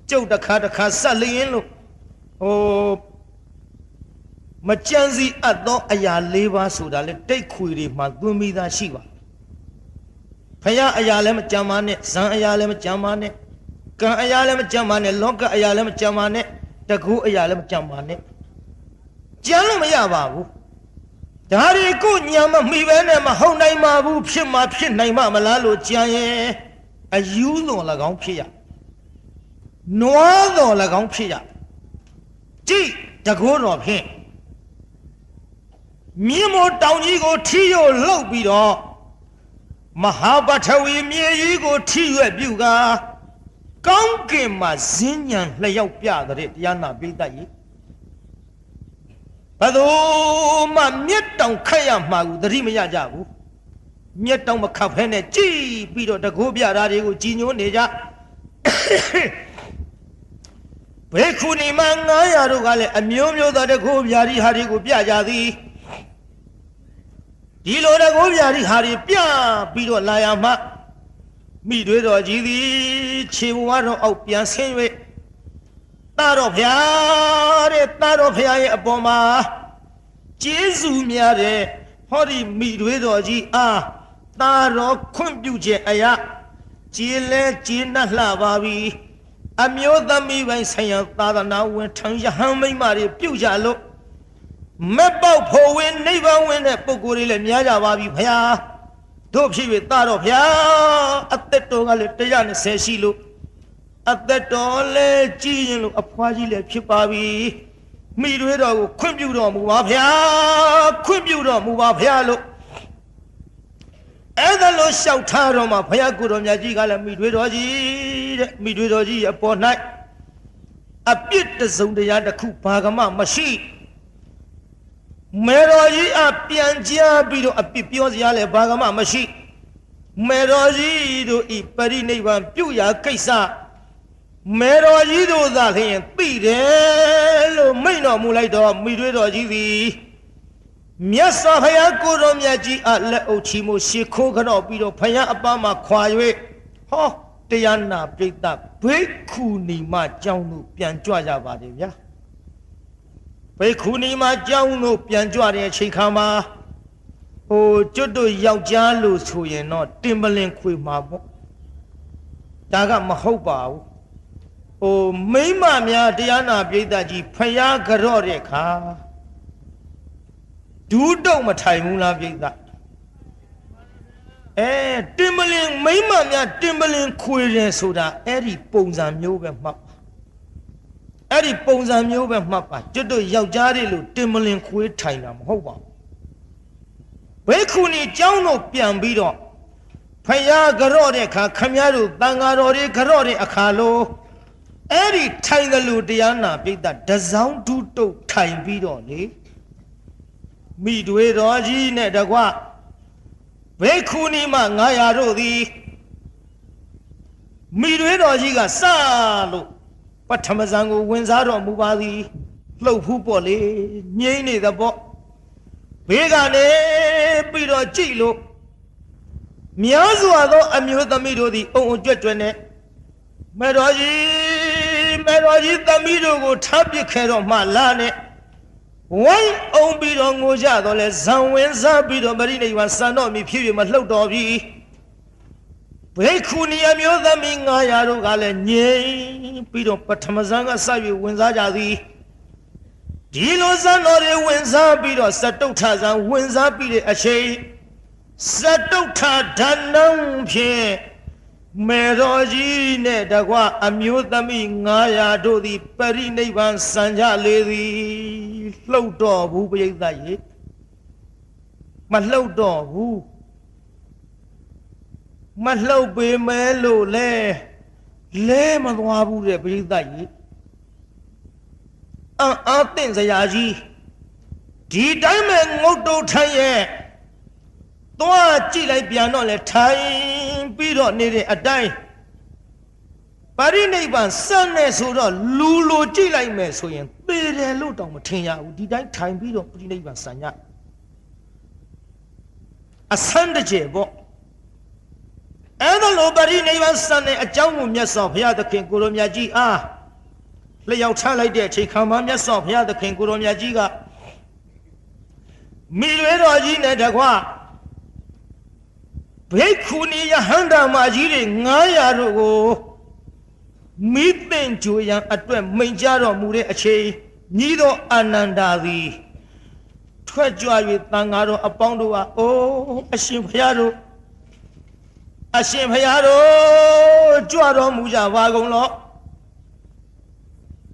Joe the Sali Oh Machanzi Ado Aya Leva Suda let take Kuri Magumi da Shiva Paya Ayalem Jamane, San Ayalem Jamane, Kan Ayalem Jamane, Lonka Ayalem Jamane, the Gu Ayalem Jamane Janum Yababu ဒါတွေကိုညာမမိပဲနဲ့မဟုတ်နိုင်ပါဘူးဖြစ်မှာဖြစ်နိုင်မှမလားလို့ကြံရဲ့အယူတော်၎င်းဖြစ်ရနွားတော်၎င်းဖြစ်ရကြည်တကိုးတော်ဖြင့်မြင်းမို့တောင်ကြီးကိုထီရိုလှုပ်ပြီးတော့မဟာပထဝီမြေကြီးကိုထီရွက်ပြုကာကောင်းကင်မှာဇင်းညံလျှောက်ပြတဲ့တရားနာပိဋကကြီးဘယ်သူမှမြတ်တောင်ခတ်ရမှာကိုသတိမရကြဘူးမြတ်တောင်မခတ်ဖဲနဲ့ကြည်ပြီးတော့တကိုးပြတာတွေကိုကြည်ညိုနေကြဘေခုနီမ900တို့ကလည်းအမျိုးမျိုးသောတကိုးပြာဒီဟာတွေကိုပြကြသည်ဒီလိုတကိုးပြာဒီဟာတွေပြပြီးတော့လာရမှမိတွေတော်ကြီးသည်ခြေဝါတော်အောက်ပြန်ဆင်း၍တာတော်ဖျားတဲ့တာတော်ဖျားရဲ့အပေါ်မှာကျေးဇူးများတဲ့ဟောဒီမိတွေတော်ကြီးအားတာတော်ခွင့်ပြုခြင်းအရာကျေးလဲကျေးနှက်လှပါပြီအမျိုးသမီးပိုင်းဆိုင်ရာသာသနာဝင်ထံယဟန်မိမတွေပြုကြလို့မက်ပေါက်ဖို့ဝင်နိဗ္ဗာန်ဝင်တဲ့ပုဂ္ဂိုလ်တွေလည်းများကြပါပြီဖျားတို့ဖြစ်၍တာတော်ဖျားအသက်တော်ကလည်း120ရှိလို့အသက်တော်လည်းကြီးရင်လို့အဖွားကြီးလည်းဖြစ်ပါပြီမိတွေတော်ကိုခွင့်ပြုတော်မူပါဖျားခွင့်ပြုတော်မူပါဖျားလို့အဲ့ဒါလို့လျှောက်ထားတော်မှာဘုရားကိုယ်တော်မြတ်ကြီးကလည်းမိတွေတော်ကြီးတဲ့မိတွေတော်ကြီးရဲ့ပေါ်၌အပြစ်တစုံတရာတစ်ခုဘာကမှမရှိမေတော်ကြီးအပြန်ကြားပြီးတော့အပြစ်ပြောစရာလည်းဘာကမှမရှိမေတော်ကြီးတို့ဤပရိနိဗ္ဗာန်ပြုရာကိစ္စမေတော်ကြီးတို့သာလျှင်သိတယ်လို့မိန့်တော်မူလိုက်တော့မိတွေတော်ကြီးသည်မြတ်စွာဘုရားကိုယ်တော်မြတ်ကြီးအလက်အုပ်ချီမို့ရှ िख ိုးခတော့ပြီးတော့ဘုရားအပမှာခွာ၍ဟောတရားနာပြိတ္တဘိက္ခုနီမကျောင်းတို့ပြန်ကြွကြပါတယ်ဗျာဘိက္ခုနီမကျောင်းတို့ပြန်ကြွတဲ့အချိန်ခါမှာဟိုကျွတ်တို့ယောက်ျားလို့ဆိုရင်တော့တင်ပလင်ခွေမှာပေါ့ဒါကမဟုတ်ပါဘူးဟိုမိမများတရားနာပြိတ္တကြီးဖယားကြော့တဲ့ခါဒူးတော့မထိုင်ဘူးလားပြိတ္တတင်ပလင်မိမများတင်ပလင်ခွေတယ်ဆိုတာအဲ့ဒီပုံစံမျိုးပဲမှတ်ပါအဲ့ဒီပုံစံမျိုးပဲမှတ်ပါကျွတ်တို့ယောက်ျားတွေလို့တင်ပလင်ခွေထိုင်တာမဟုတ်ပါဘူးဘိက္ခုနီကျောင်းတို့ပြန်ပြီးတော့ဖယားကြော့တဲ့ခါခမည်းတော်တန်ဃာတော်တွေကြော့တဲ့အခါလို့အဲ့ဒီထိုင်တယ်လို့တရားနာပြိတ္တတစောင်းဒူးတုတ်ထိုင်ပြီးတော့လေမိတွေတော်ကြီးနဲ့တကွဘိက္ခုနီမ900တို့သည်မိတွေတော်ကြီးကစလို့ပထမဇန်ကိုဝင်စားတော်မူပါသည်လှုပ်ဖူးပေါ့လေငိမ့်နေတဲ့ပေါ့ဘေးကနေပြီးတော့ကြည့်လို့များစွာသောအမျိုးသမီးတို့သည်အုံအွကြွက်ကြွက်နဲ့မေတော်ကြီးသမီးတို့ကိုထားပစ်ခဲ့တော့မှလာနဲ့ဝိုင်းအောင်ပြီးတော့ငိုကြတော့လဲဇံဝင်စားပြီးတော့ပရိနိဗ္ဗာန်စံတော်မူဖြစ်၍မလှုပ်တော်ပြီဘိက္ခုနီအမျိုးသမီး900တို့ကလည်းငြိမ်ပြီးတော့ပထမဇန်ကစ၍ဝင်စားကြသည်ဒီလိုဇန်တော်တွေဝင်စားပြီးတော့စတုထဇန်ဝင်စားပြီးတဲ့အချိန်စတုထဓာနံဖြင့်မေတော်ကြီးနဲ့တကွအမျိုးသမီး900တို့သည်ပရိနိဗ္ဗာန်စံကြလေသည်လှုပ်တော်ဘူးပြိဿရေမလှုပ်တော်ဘူးမလှုပ်ပေမဲ့လို့လဲမသွားဘူးတဲ့ပြိဿရေအာသင့်စရာကြီးဒီတိုင်းမဲ့ငုတ်တုတ်ထိုင်ရဲ့သွားကြည့်လိုက်ပြန်တော့လဲထိုင်ပြီးတော့နေတဲ့အတိုင်းပရိနိဗ္ဗာန်စံနေဆိုတော့လူလိုကြည့်လိုက်မယ်ဆိုရင်သေတယ်လို့တောင်မထင်ရဘူးဒီတိုင်းထိုင်ပြီးတော့ပရိနိဗ္ဗာန်စံရအဆန်းတကျပေါ့အဲ့ဒါလိုပရိနိဗ္ဗာန်စံနေအကြောင်းကိုမြတ်စွာဘုရားသခင်ကိုလိုမြတ်ကြီးအားလျှောက်ချလိုက်တဲ့အချိန်ခါမှာမြတ်စွာဘုရားသခင်ကိုလိုမြတ်ကြီးကမိရွေတော်ကြီးနဲ့တကွဘိက္ခုနီယဟန္တာမကြီးတွေ900တို့ကိုမိသင်ကြိုရန်အတွက်မိန်ကြတော်မူတဲ့အချိန်ညီတော်အာနန္ဒာသည်ထ ထွက်ကြွ၍တန်ဃာတော်အပေါင်းတို့ဟာအိုးအရှင်ဘုရားတို့ကြွတော်မူကြပါကုန်လော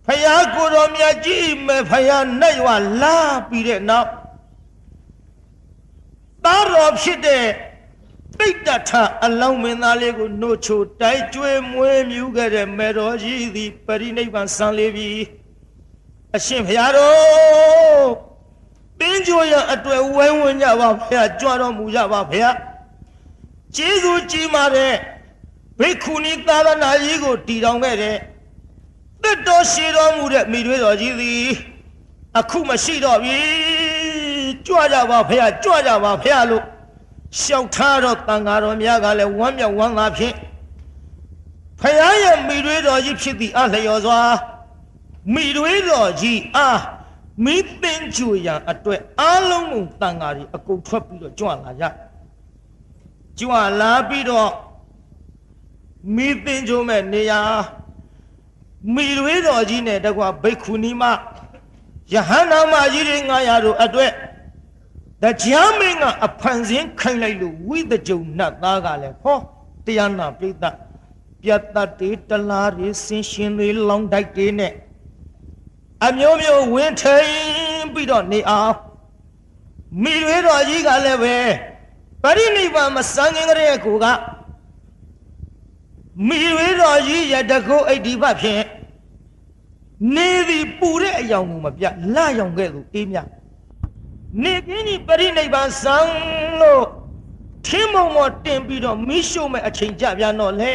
ဘုရားကိုယ်တော်မြတ်ကြီးမဲ့ဘုရားနဲ့ရွာလာပြီးတဲ့နောက်သားတော်ဖြစ်တဲ့ပိဋကထအလောင်းမင်းသားလေးကိုနှုတ်ချိုတိုက်ကျွေးမွေးမြူခဲ့တဲ့မေတော်ကြီးသည်ပရိနိဗ္ဗာန်ဆံလေပြီအရှင်ဘုရားတော်တင်းကြိုရအတွက်ဝိုင်းဝန်းကြပါဘုရားကြွတော်မူကြပါဘုရားကျေးဇူးကြီးမာတဲ့ဘိက္ခုနီသာသနာကြီးကိုတည်ထောင်ခဲ့တဲ့သက်တော်ရှိတော်မူတဲ့မိတွေတော်ကြီးသည်အခုမရှိတော့ပြီကြွကြပါဘုရားကြွကြပါဘုရားလို့ရှောက်ထားတော့တန်ဃာတော်များကလည်းဝမ်းမြောက်ဝမ်းသာဖြင့်ဘုရားရဲ့မိတွေတော်ကြီးဖြစ်သည့်အလျော်စွာမိတွေတော်ကြီးအားမိသင်ကြွရန်အတွက်အားလုံးကိုတန်ဃာတွေအကုန်ထွက်ပြီးတော့ကြွလာကြကြွလာပြီးတော့မိသင်ကြွမဲ့နေရာမိတွေတော်ကြီးနဲ့တကွာဘိက္ခုနီမယဟန္တာမကြီးတွေ900တို့အတွက်တရားမင်းကအဖန်ဆင်းခိုင်းလိုက်လို့ဝိသကြုံနတ်သားကလည်းဟောတရားနာပိဋကပြတ်တတ်တေတလားတွေဆင်းရှင်တွေလောင်းတိုက်တွေနဲ့အမျိုးမျိုးဝင်းထိန်ပြီးတော့နေအောင်မိတွေတော်ကြီးကလည်းပဲပရိနိဗ္ဗာန်မစံငင်ကြတဲ့ကိုကမိတွေတော်ကြီးရတကုတ်အိဋ္ဌိပတ်ဖြင့်နေသည်ပူတဲ့အယောင်ကိုမပြလရောင်ခဲ့သူအေးမြနေကင်းကြီးပရိနိဗ္ဗာန်စံလို့ထင်းမုံမော်တင်ပြီးတော့မိရှုမဲ့အချိန်ကြပြန်တော့လေ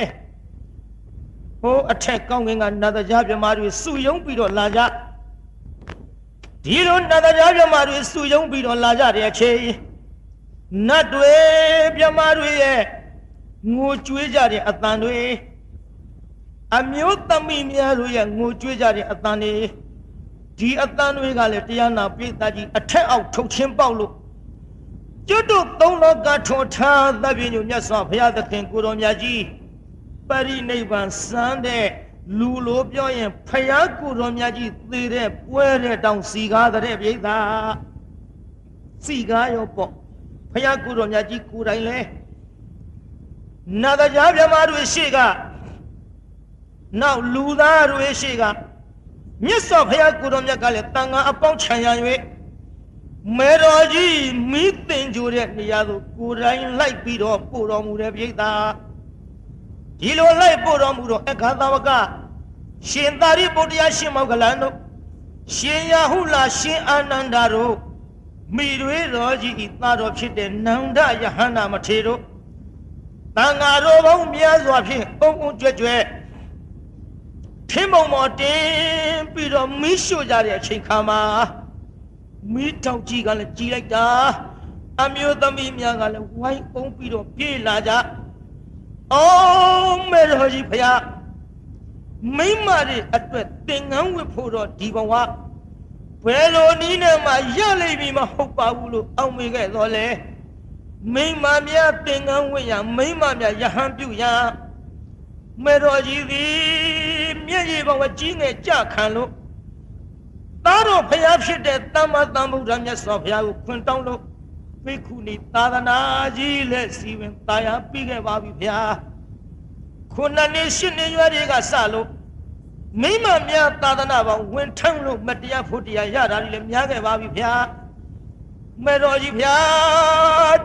ဟိုအထက်ကောင်းကင်ကနတ်တရားမြမတွေစုယုံပြီးတော့လာကြဒီလိုနတ်တရားမြမတွေစုယုံပြီးတော့လာကြတဲ့အချိန်နတ်တွေမြမတွေရဲ့ငိုကြွေးကြတဲ့အတန်တွေအမျိုးသမီးများတို့ရဲ့ငိုကြွေးကြတဲ့အတန်တွေဒီအတန်တွေကလည်းတရားနာပိဋကကြီးအထက်အောက်ထုတ်ချင်းပေါက်လို့ကျွတ်တို့သုံးလောကထွန်ထားသဗ္ဗညုမြတ်စွာဘုရားသခင်ကိုတော်မြတ်ကြီးပရိနိဗ္ဗာန်စံတဲ့လူလိုပြောရင်ဘုရားကိုတော်မြတ်ကြီးသေတဲ့ပွဲတဲ့တောင်စီကားတဲ့ပြိဿစီကားရောပေါ့ဘုရားကိုတော်မြတ်ကြီးကိုယ်တိုင်လဲနတ်တရားမြမတွေရှိကနောက်လူသားတွေရှိကမြတ်စွာဘုရားကိုတော်မြတ်ကလည်းတန်ခါအပေါင်းခြံရ၍မေတော်ကြီးမိသင်ကြိုတဲ့နေရာသို့ကိုယ်တိုင်လိုက်ပြီးတော့ပို့တော်မူတဲ့ပြိဿဒီလိုလိုက်ပို့တော်မူတော့အခါသမကရှင်သာရိပုတ္တရာရှင်မောဂလန်တို့ရှင်ယဟုလာရှင်အာနန္ဒာတို့မိတွေတော်ကြီးဤသားတော်ဖြစ်တဲ့နန္ဒယဟန္တာမထေရတို့တန်ဃာတော်ပေါင်းများစွာဖြင့်အုံအုံကြွကြွထင်းမုံမော်တင်ပြီးတော့မိရှို့ကြတဲ့အချိန်ခါမှာမိတောက်ကြီးကလည်းကြီးလိုက်တာအမျိုးသမီးများကလည်းဝိုင်းအုံပြီးတော့ပြေးလာကြအော်မေတော်ကြီးဖျားမိမတွေအတွက်သင်္ကန်းဝတ်ဖို့တော့ဒီဘဝဘယ်လိုနည်းနဲ့မှရလိမ့်မည်မဟုတ်ပါဘူးလို့အောက်မေခဲ့တော့လေမိမများသင်္ကန်းဝတ်ရမိမများယဟန်ပြုရမေတော်ကြီးသည်မျက်ရည်ပေါ်ကြီးငယ်ကြခံလို့သားတော်ဖျားဖြစ်တဲ့သမ္မာသမ္ဗုဒ္ဓမြတ်စွာဘုရားကိုခွင့်တောင်းလို့ဘိက္ခုနီသာသနာကြီးလက်စီဝင်တာယာပြီးခဲ့ပါပြီဗျာခုနှစ်နှစ်ရှစ်နှစ်ရွယ်တွေကစလို့မိမများသာသနာပေါင်းဝင်ထမ်းလို့မတရားဖို့တရားရတာတွေလည်းများခဲ့ပါပြီဗျာမေတော်ကြီးဗျာ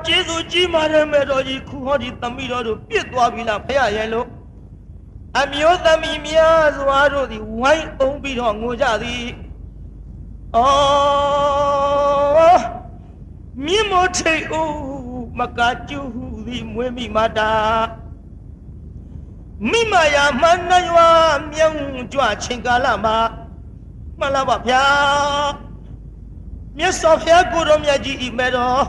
ကျေးဇူးကြီးပါတယ်မေတော်ကြီးခုဟောဒီသမီးတော်တို့ပြစ်သွားပြီလားဖျားရဲ့လို့အမျိုးသမီးများစွာတို့သည်ဝိုင်းအုံပြီးတော့ငိုကြသည်အော်မြင့်မို့ထိတ်ဦးမကကျူဟုသည်မွေးမိမာတာမိမယာမနှရွာမြောင်းကြွချင်းကာလမှာမှန်လားပါဗျာမြတ်စွာဘုရားကိုတော်မြတ်ကြီးဤမဲ့တော်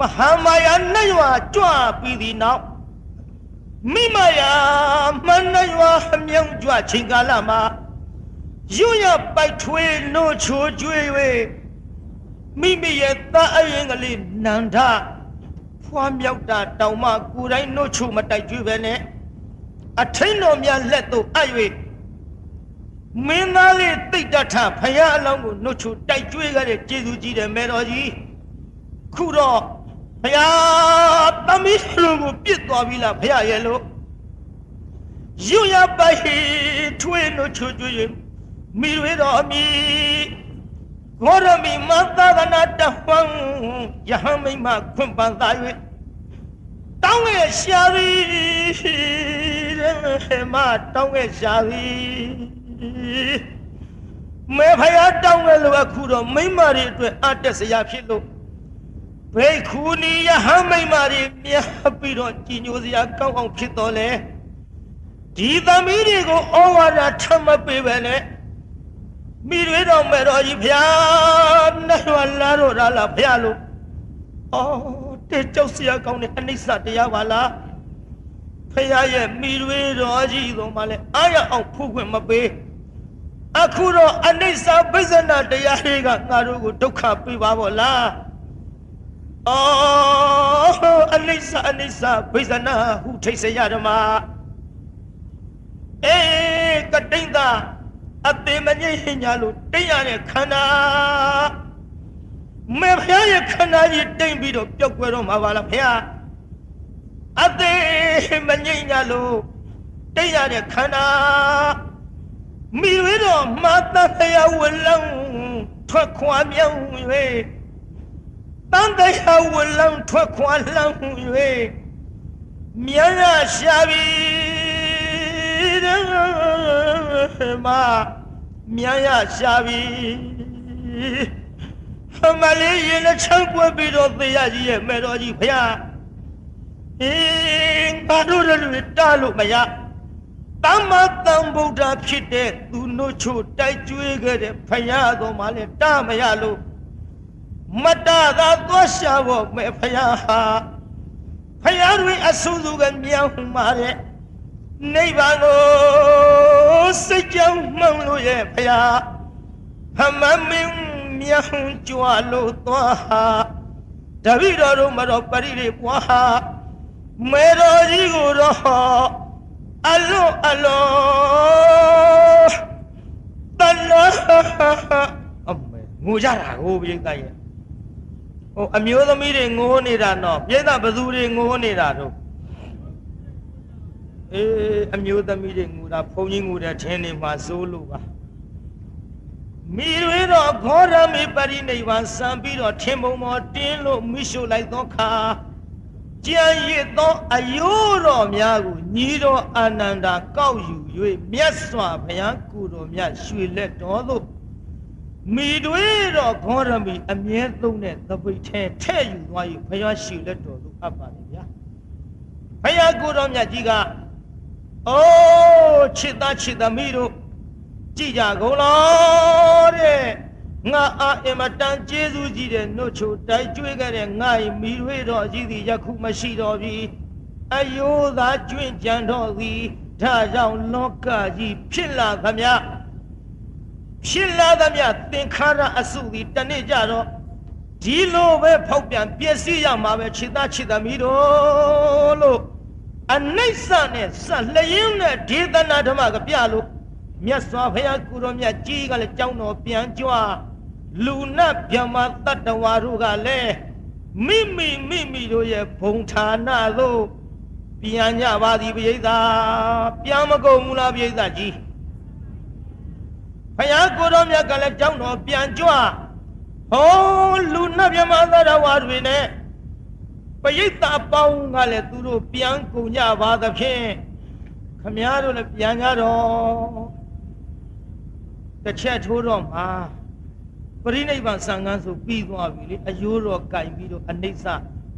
မဟာမာယာနှရွာကြွပြီးသည်နောက်မိမယာမနှရွာမြောင်းကြွချင်းကာလမှာရွရပိုက်ထွေးနိုးချိုကျွေး၍မိမိရဲ့သားအရင်ကလေးနန္ဒဖွားမြောက်တာတောင်မှကိုယ်တိုင်းနို့ချိုမတိုက်ကျွေးပဲနဲ့အထိန်တော်များလက်သို့အပ်၍ မင်းသားလေးတိတ်တထဖယားအလောင်းကိုနှုတ်ချိုတိုက်ကျွေးခဲ့တဲ့ကျေးဇူးကြီးတယ်မဲတော်ကြီးခုတော့ဖယားသမီးတို့ကိုပြစ်သွားပြီလားဖယားရဲ့လို့ရွရပါဟိထွေးနှုတ်ချိုကျွေးမိတွေတော်အမိဂေါရမီမသာကနာတဝံယဟမိမခွင့်ပန်သာ၍တောင်းရဲ့ရှာသည်မတောင်းရဲ့ရှာသည်မဲဖယားတောင်းရဲ့လို့အခုတော့မိမတွေအတွက်အတက်စရာဖြစ်လို့ဘိက္ခုနီယဟမိမတွေမြတ်ပြီးတော့ကြည်ညိုစရာကောင်းအောင်ဖြစ်တော်လေဒီသမီးတွေကိုဩဝါဒထမပေးပဲနဲ့မိတွေတော်မဲ့တော်ကြီးဖျားနဲ့ရွာလာတော့လားဖျားလို့တဲကြောက်စရာကောင်းတဲ့အနိစ္စတရားပါလားဖျားရဲ့မိတွေတော်ကြီးတော်မှလည်းအားရအောင်ဖုခွင့်မပေးအခုတော့အနိစ္စဘိဇ္ဇနာတရားတွေကငါတို့ကိုဒုက္ခပေးပါဗောလားအနိစ္စဘိဇ္ဇနာဟုထိတ်စရဓမ္မကတိန်သာအသေးမငြိမ့်ညာလို့တိတ်ရတဲ့ခန္ဓာမေဖျားရဲ့ခန္ဓာကြီးတိတ်ပြီးတော့ပျောက်ကွယ်တော့မှာပါလားဖျားအသေးမငြိမ့်ညာလို့တိတ်ရတဲ့ခန္ဓာမိဝေတော့မာတဖျားဝလောင်းထွက်ခွာမြောင်း၍တန်တရာဝလောင်းထွက်ခွာလောင်း၍မြန်ရရှာပြီမမြန်ရရှာပြီမလေးရင်နဲ့ချောင်းပွက်ပြီးတော့သေရကြီးရဲ့မဲတော်ကြီးဖျားငါတို့လည်းတားလို့မရသမ္မာသမ္ဗုဒ္ဓဖြစ်တဲ့သူနှုတ်ချိုတိုက်ကျွေးခဲ့တဲ့ဖျားတော်မှလည်းတားမရလို့မတသာသွားရှာဖို့မဲဖျားဟာဖျားတွေအဆူဆူကမြောင်းမှာတဲ့နိဗ္ဗာန်ကိုစိတ်ကြောင့်မှောင်လို့ရဲ့ဖျားဟမမင်းမြောင်းကြွလို့သွားဟာတပည့်တော်တို့မတော်ပရိရေပွားဟာမေတော်ကြီးကိုတော့အလွန်တလားအမေငိုကြတာကိုပြိဿရဲ့အမျိုးသမီးတွေငိုနေတာတော့ပြိဿဘသူတွေငိုနေတာတော့အမျိုးသမီးတွေငိုတာဘုန်းကြီးငိုတဲ့ထင်းနေမှာစိုးလို့ပါမိတွေတော့ဂေါရမေပရိနိဗ္ဗာန်စံပြီးတော့ထင်းပုံပေါ်တင်းလို့မိရှုလိုက်သောခါကြံရစ်သောအယိုးတော်များကိုညီတော်အာနန္ဒာကောက်ယူ၍မြတ်စွာဘုရားကိုယ်တော်မြတ်ရွှေလက်တော်သို့မိတွေတော့ဂေါရမေအမြဲသုံးတဲ့သပိတ်ထဲထည့်ယူသွား၍ဘုရားရွှေလက်တော်သို့အပ်ပါလေဗျာဘုရားကိုယ်တော်မြတ်ကြီးကချစ်သားသမီးတို့ကြည်ကြကုန်လားတဲ့ငါအားအင်မတန်ကျေးဇူးကြီးတဲ့နှုတ်ချိုတိုက်ကျွေးခဲ့တဲ့ငါ့မိရွေတော်ကြီးသည်ယခုမရှိတော့ပြီအယိုးသာကျွင့်ကြံတော်သည်ဒါကြောင့်လောကကြီးဖြစ်လာသမျှသင်္ခါရအစုသည်တနေ့ကြတော့ဒီလိုပဲဖောက်ပြန်ပျက်စီးရမှာပဲချစ်သားသမီးတို့လို့အနိစ္စနဲ့စလျင်းနဲ့ဒေသနာဓမ္မကပြလို့မြတ်စွာဘုရားကိုယ်တော်မြတ်ကြီးကလည်းကြောင်းတော်ပြန်ကြွလူနတ်ဗြဟ္မာတတ္တဝါတို့ကလည်းမိမိတို့ရဲ့ဘုံဌာနသို့ပြန်ကြပါသည်ပရိသတ်ပြန်မကုန်ဘူးလားပရိသတ်ကြီးဘုရားကိုယ်တော်မြတ်ကလည်းကြောင်းတော်ပြန်ကြွလူနတ်ဗြဟ္မာတတ္တဝါတွေနဲ့ပရိသတ်ပေါင်းကလည်းသူတို့ပြန်ကုန်ကြပါသဖြင့်ခမည်းတော်လည်းပြန်ကြတော့တစ်ချက်ထိုးတော့မှာပရိနိဗ္ဗာန်စံငန်းဆိုပြီးသွားပြီလေအယိုးတော်ကြိုင်ပြီးတော့အနိစ္စ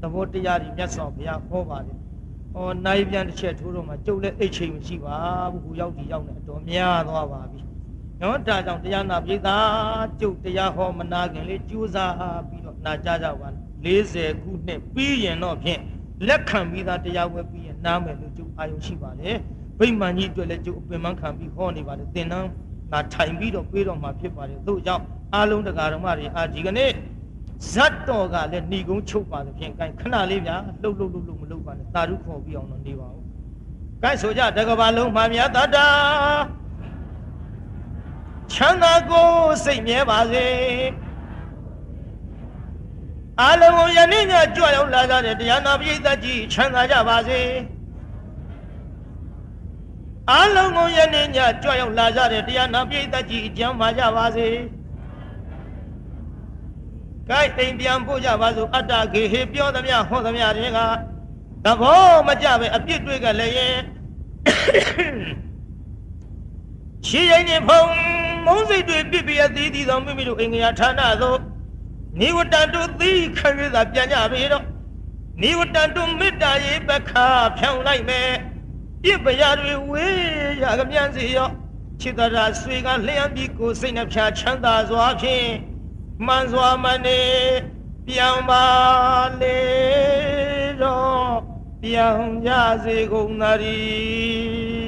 သဘောတရားတွေမြတ်စွာဘုရားဟောပါတယ်နိုင်ပြန်တစ်ချက်ထိုးတော့မှာကျုပ်လည်းအိတ်ချိန်မရှိပါဘူးဟိုရောက်ဒီရောက်နေအတော်များသွားပါပြီနော်ဒါကြောင့်တရားနာပိဿာကျုပ်တရားဟောမနာခင်လေးကြိုးစားပြီးတော့နာကြကြပါ40ခုနှစ်ပြီးရင်တော့ဖြင့်လက်ခံပြီးသားတရားဝဲပြီးရင်နားမယ်လို့ကျုပ်အာရုံရှိပါတယ်ဗိမာန်ကြီးအတွက်လည်းကျုပ်အပင်ပန်းခံပြီးဟောနေပါတယ်သင်္นานငါထိုင်ပြီးတော့ပြေးတော့မှာဖြစ်ပါတယ်သို့ကြောင့်အားလုံးတရားဓမ္မတွေအားဒီကနေ့ဇတ်တော်ကလည်းဏီကုန်းချုပ်ပါသဖြင့် gain ခဏလေးဗျာလှုပ်မလှုပ်ပါနဲ့သာဓုခေါ်ပြီးအောင်တော့နေပါဦး gain ဆိုကြတကဘာလုံးမှမြတ်တတာ ချမ်းသာကိုစိတ်မြဲပါစေအားလုံးကိုယနေ့ညကြွရောက်လာကြတဲ့တရားနာပရိသတ်ကြီးချမ်းသာကြပါစေအားလုံးကိုယနေ့ညကြွရောက်လာကြတဲ့တရားနာပရိသတ်ကြီးကျမ်းမာကြပါစေကိုယ်အိမ်ပြန်ပို့ကြပါစို့အတ္တဂေဟေပြောသမျှဟောသမျှတွေကသဘောမကျပဲအပြစ်တွေကလည်းရဲ့ရှည်ရင်ဖုံမုန်းစိတ်တွေပြစ်ပြအသီးသီးသောမိမိတို့အင်္ဂါဌာနသို့နိဝတ္တတုသီခရသာပြန်ကြပြီတော့နိဝတ္တတုမေတ္တာရေပခါဖြောင်းလိုက်မယ်ပြစ်ပရာတွေဝေးရကမြန်စီရောချစ်တရာဆွေကလျှံပြီးကိုစိတ်နှဖြာချမ်းသာစွာဖြင့်မှန်စွာမနေပြောင်းပါလေတော့ပြောင်းကြစေကုန်သတည်း